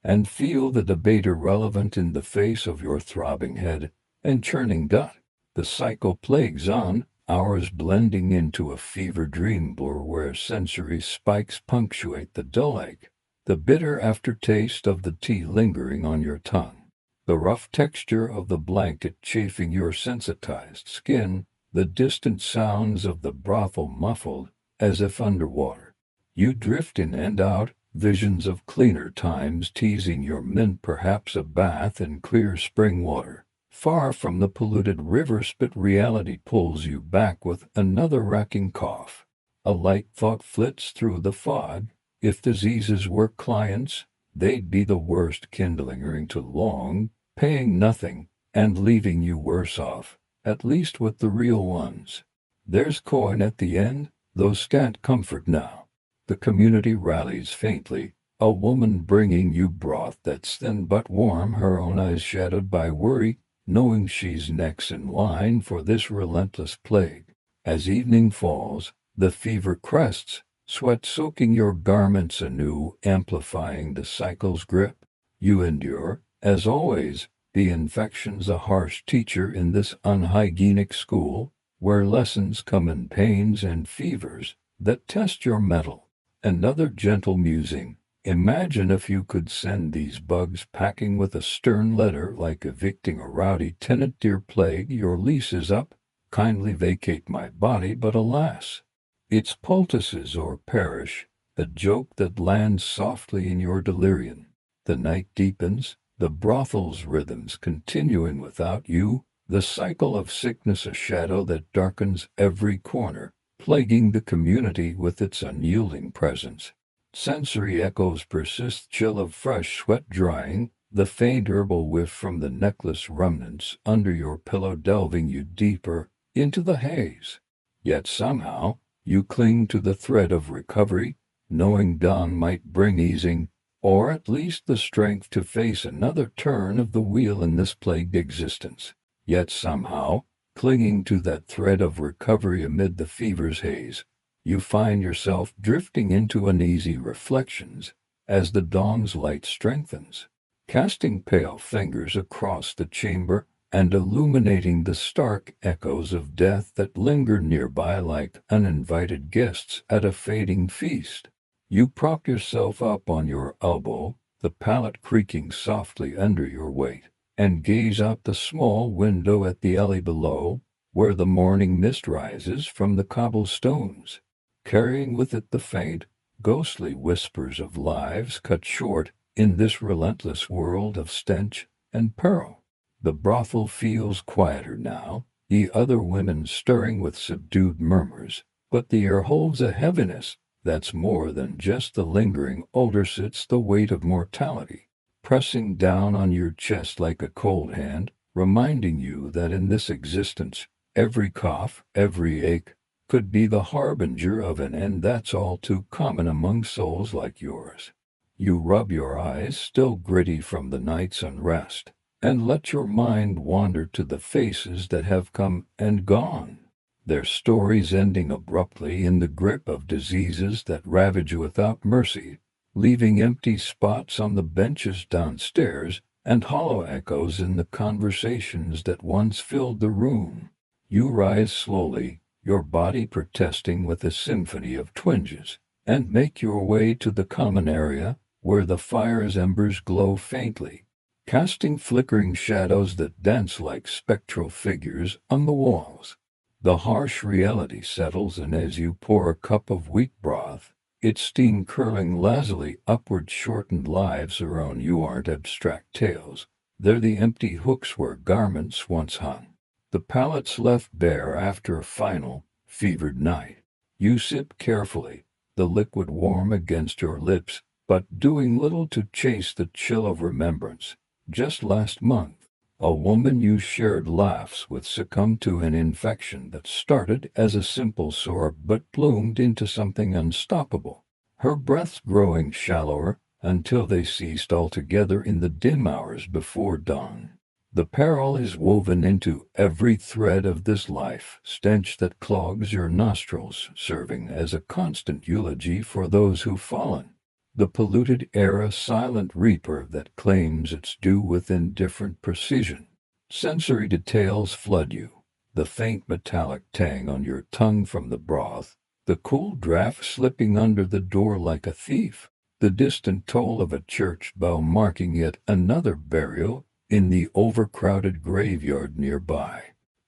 and feel the debate irrelevant in the face of your throbbing head and churning gut. The cycle plagues on, hours blending into a fever dream blur where sensory spikes punctuate the dull ache, the bitter aftertaste of the tea lingering on your tongue, the rough texture of the blanket chafing your sensitized skin, the distant sounds of the brothel muffled, as if underwater. You drift in and out, visions of cleaner times teasing your mint, perhaps a bath in clear spring water, far from the polluted rivers, but reality pulls you back with another racking cough. A light thought flits through the fog. If diseases were clients, they'd be the worst, kindling into long, paying nothing, and leaving you worse off, at least with the real ones. There's coin at the end, though scant comfort now. The community rallies faintly, a woman bringing you broth that's thin but warm, her own eyes shadowed by worry, knowing she's next in line for this relentless plague. As evening falls, the fever crests, sweat soaking your garments anew, amplifying the cycle's grip. You endure, as always, the infection's a harsh teacher in this unhygienic school, where lessons come in pains and fevers that test your mettle. Another gentle musing. Imagine if you could send these bugs packing with a stern letter like evicting a rowdy tenant. Dear plague, your lease is up. Kindly vacate my body, but alas, it's poultices or perish, a joke that lands softly in your delirium. The night deepens, the brothel's rhythms continuing without you, the cycle of sickness a shadow that darkens every corner, plaguing the community with its unyielding presence. Sensory echoes persist, chill of fresh sweat drying, the faint herbal whiff from the necklace remnants under your pillow delving you deeper into the haze. Yet somehow, you cling to the thread of recovery, knowing dawn might bring easing, or at least the strength to face another turn of the wheel in this plagued existence. Yet somehow, clinging to that thread of recovery amid the fever's haze, you find yourself drifting into uneasy reflections as the dawn's light strengthens, casting pale fingers across the chamber and illuminating the stark echoes of death that linger nearby like uninvited guests at a fading feast. You prop yourself up on your elbow, the pallet creaking softly under your weight, and gaze out the small window at the alley below, where the morning mist rises from the cobblestones, carrying with it the faint, ghostly whispers of lives cut short in this relentless world of stench and peril. The brothel feels quieter now, the other women stirring with subdued murmurs, but the air holds a heaviness that's more than just the lingering odor. Sits the weight of mortality, pressing down on your chest like a cold hand, reminding you that in this existence, every cough, every ache, could be the harbinger of an end that's all too common among souls like yours. You rub your eyes, still gritty from the night's unrest, and let your mind wander to the faces that have come and gone, their stories ending abruptly in the grip of diseases that ravage without mercy, leaving empty spots on the benches downstairs and hollow echoes in the conversations that once filled the room. You rise slowly, your body protesting with a symphony of twinges, and make your way to the common area, where the fire's embers glow faintly, casting flickering shadows that dance like spectral figures on the walls. The harsh reality settles in as you pour a cup of wheat broth, its steam curling lazily upward. Shortened lives around you aren't abstract tales, they're the empty hooks where garments once hung, the pallets left bare after a final, fevered night. You sip carefully, the liquid warm against your lips, but doing little to chase the chill of remembrance. Just last month, a woman you shared laughs with succumbed to an infection that started as a simple sore but bloomed into something unstoppable, her breaths growing shallower until they ceased altogether in the dim hours before dawn. The peril is woven into every thread of this life, stench that clogs your nostrils, serving as a constant eulogy for those who've fallen. The polluted air, a silent reaper that claims its due with indifferent precision. Sensory details flood you, the faint metallic tang on your tongue from the broth, the cool draft slipping under the door like a thief, the distant toll of a church bell marking yet another burial in the overcrowded graveyard nearby.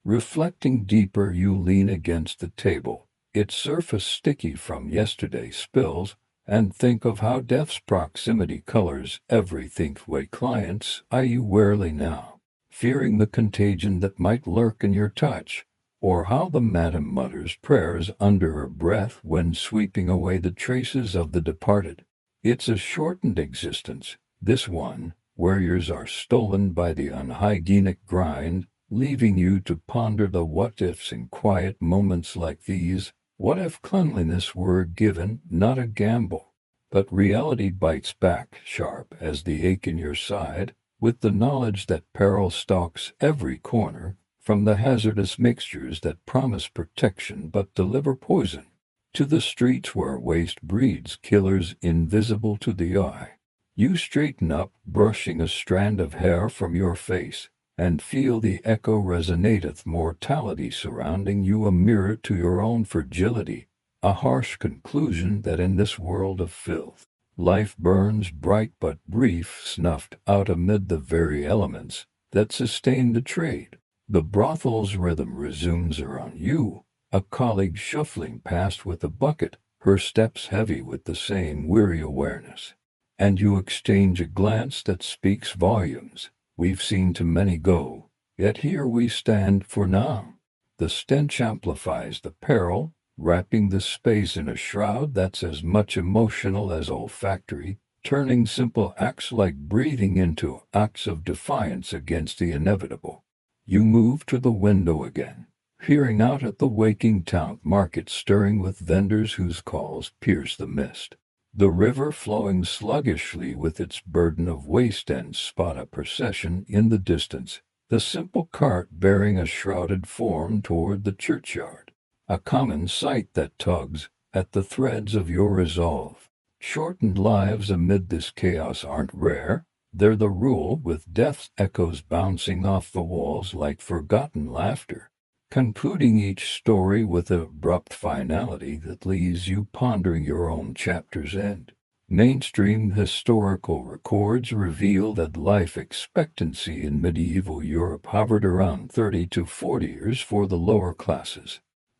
Reflecting deeper, you lean against the table, its surface sticky from yesterday's spills, and think of how death's proximity colors everything. Way clients eye you warily now, fearing the contagion that might lurk in your touch, or how the madam mutters prayers under her breath when sweeping away the traces of the departed. It's a shortened existence, this one, where years are stolen by the unhygienic grind, leaving you to ponder the what-ifs in quiet moments like these. What if cleanliness were a given, not a gamble? But reality bites back sharp as the ache in your side, with the knowledge that peril stalks every corner, from the hazardous mixtures that promise protection but deliver poison, to the streets where waste breeds killers invisible to the eye. You straighten up, brushing a strand of hair from your face, and feel the echo resonateth mortality surrounding you, a mirror to your own fragility, a harsh conclusion that in this world of filth, life burns bright but brief, snuffed out amid the very elements that sustain the trade. The brothel's rhythm resumes around you, a colleague shuffling past with a bucket, her steps heavy with the same weary awareness. And you exchange a glance that speaks volumes. We've seen too many go, yet here we stand for now. The stench amplifies the peril, wrapping the space in a shroud that's as much emotional as olfactory, turning simple acts like breathing into acts of defiance against the inevitable. You move to the window again, peering out at the waking town market stirring with vendors whose calls pierce the mist. The river flowing sluggishly with its burden of waste, and spot a procession in the distance, the simple cart bearing a shrouded form toward the churchyard. A common sight that tugs at the threads of your resolve. Shortened lives amid this chaos aren't rare. They're the rule, with death's echoes bouncing off the walls like forgotten laughter, concluding each story with an abrupt finality that leaves you pondering your own chapter's end. Mainstream historical records reveal that life expectancy in medieval Europe hovered around 30 to 40 years for the lower classes,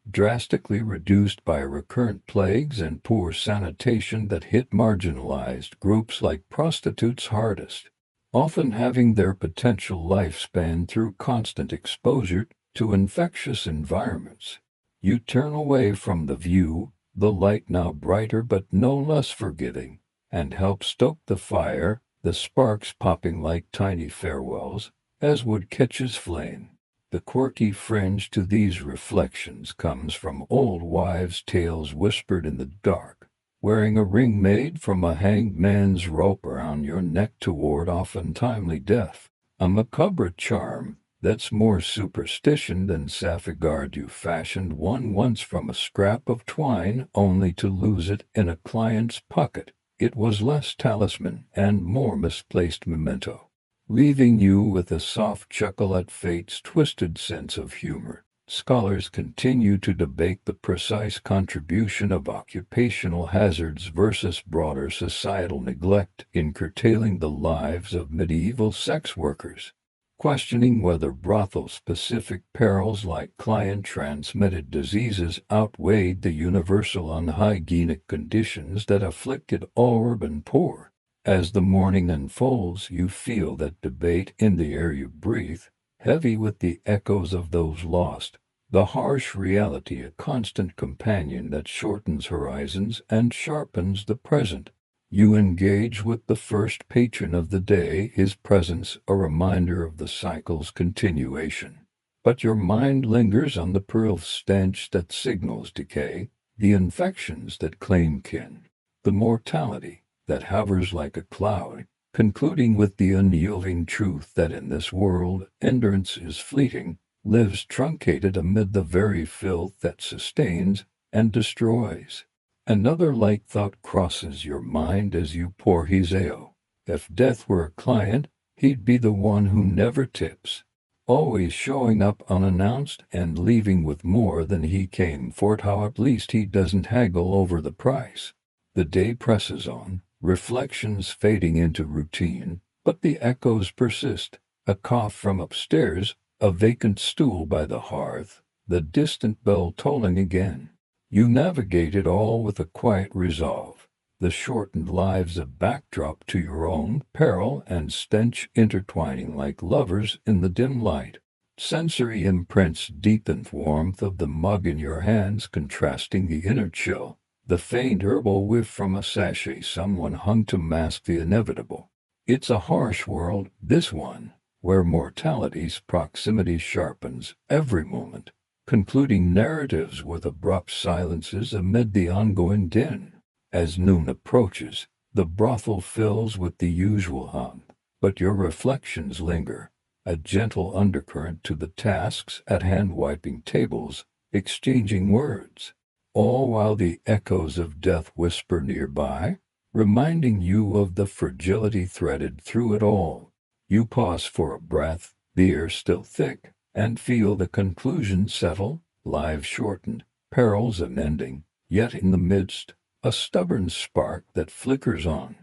drastically reduced by recurrent plagues and poor sanitation that hit marginalized groups like prostitutes hardest, often having their potential lifespan through constant exposure to infectious environments. You turn away from the view, the light now brighter but no less forgiving, and help stoke the fire, the sparks popping like tiny farewells, as wood catches flame. The quirky fringe to these reflections comes from old wives' tales whispered in the dark, wearing a ring made from a hanged man's rope around your neck to ward off untimely death, a macabre charm that's more superstition than Safeguard. You fashioned one once from a scrap of twine only to lose it in a client's pocket. It was less talisman and more misplaced memento, leaving you with a soft chuckle at fate's twisted sense of humor. Scholars continue to debate the precise contribution of occupational hazards versus broader societal neglect in curtailing the lives of medieval sex workers, questioning whether brothel-specific perils like client-transmitted diseases outweighed the universal unhygienic conditions that afflicted all urban poor. As the morning unfolds, you feel that debate in the air you breathe, heavy with the echoes of those lost, the harsh reality a constant companion that shortens horizons and sharpens the present. You engage with the first patron of the day, his presence a reminder of the cycle's continuation. But your mind lingers on the pearl stench that signals decay, the infections that claim kin, the mortality that hovers like a cloud, concluding with the unyielding truth that in this world endurance is fleeting, lives truncated amid the very filth that sustains and destroys. Another light thought crosses your mind as you pour his ale. If death were a client, he'd be the one who never tips, always showing up unannounced and leaving with more than he came for. How at least he doesn't haggle over the price. The day presses on, reflections fading into routine, but the echoes persist. A cough from upstairs, a vacant stool by the hearth, the distant bell tolling again. You navigate it all with a quiet resolve, the shortened lives a backdrop to your own peril and stench intertwining like lovers in the dim light. Sensory imprints deepen warmth of the mug in your hands contrasting the inner chill, the faint herbal whiff from a sachet someone hung to mask the inevitable. It's a harsh world, this one, where mortality's proximity sharpens every moment, concluding narratives with abrupt silences amid the ongoing din. As noon approaches, the brothel fills with the usual hum, but your reflections linger, a gentle undercurrent to the tasks at hand, wiping tables, exchanging words, all while the echoes of death whisper nearby, reminding you of the fragility threaded through it all. You pause for a breath, the air still thick, and feel the conclusion settle, lives shortened, perils unending, yet in the midst, a stubborn spark that flickers on.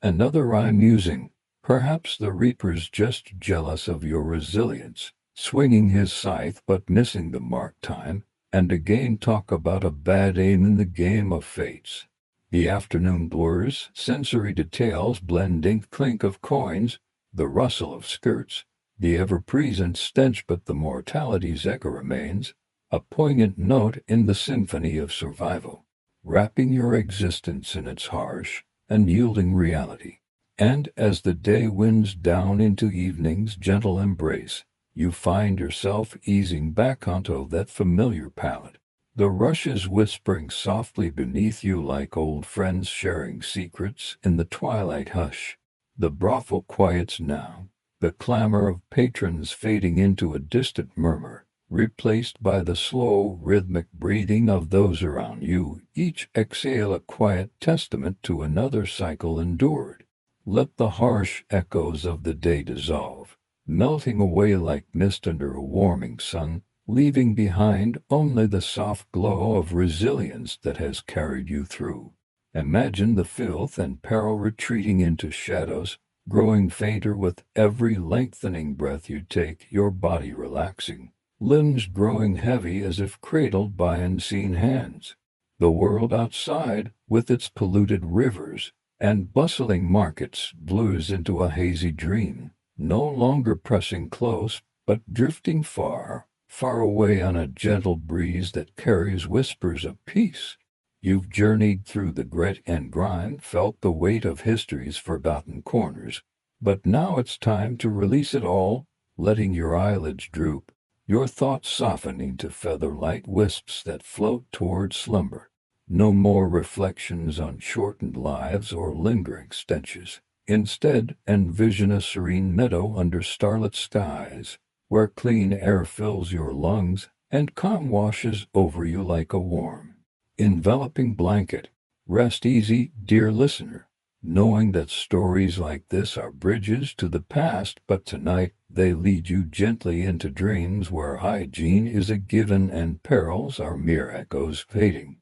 Another eye musing, perhaps the reaper's just jealous of your resilience, swinging his scythe but missing the mark time, and again talk about a bad aim in the game of fates. The afternoon blurs, sensory details blending, clink of coins, the rustle of skirts, the ever-present stench, but the mortality's echo remains, a poignant note in the symphony of survival, wrapping your existence in its harsh, unyielding reality. And as the day winds down into evening's gentle embrace, you find yourself easing back onto that familiar pallet. The rushes whispering softly beneath you like old friends sharing secrets in the twilight hush. The brothel quiets now, the clamor of patrons fading into a distant murmur, replaced by the slow, rhythmic breathing of those around you, each exhale a quiet testament to another cycle endured. Let the harsh echoes of the day dissolve, melting away like mist under a warming sun, leaving behind only the soft glow of resilience that has carried you through. Imagine the filth and peril retreating into shadows, growing fainter with every lengthening breath you take, your body relaxing, limbs growing heavy as if cradled by unseen hands. The world outside, with its polluted rivers and bustling markets, blurs into a hazy dream, no longer pressing close, but drifting far, far away on a gentle breeze that carries whispers of peace. You've journeyed through the grit and grime, felt the weight of history's forgotten corners, but now it's time to release it all, letting your eyelids droop, your thoughts softening to feather-light wisps that float toward slumber. No more reflections on shortened lives or lingering stenches. Instead, envision a serene meadow under starlit skies, where clean air fills your lungs and calm washes over you like a warm, enveloping blanket. Rest easy, dear listener, knowing that stories like this are bridges to the past, but tonight they lead you gently into dreams where hygiene is a given and perils are mere echoes fading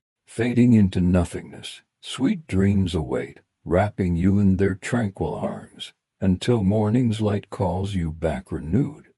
into nothingness. Sweet dreams await, wrapping you in their tranquil arms, until morning's light calls you back renewed.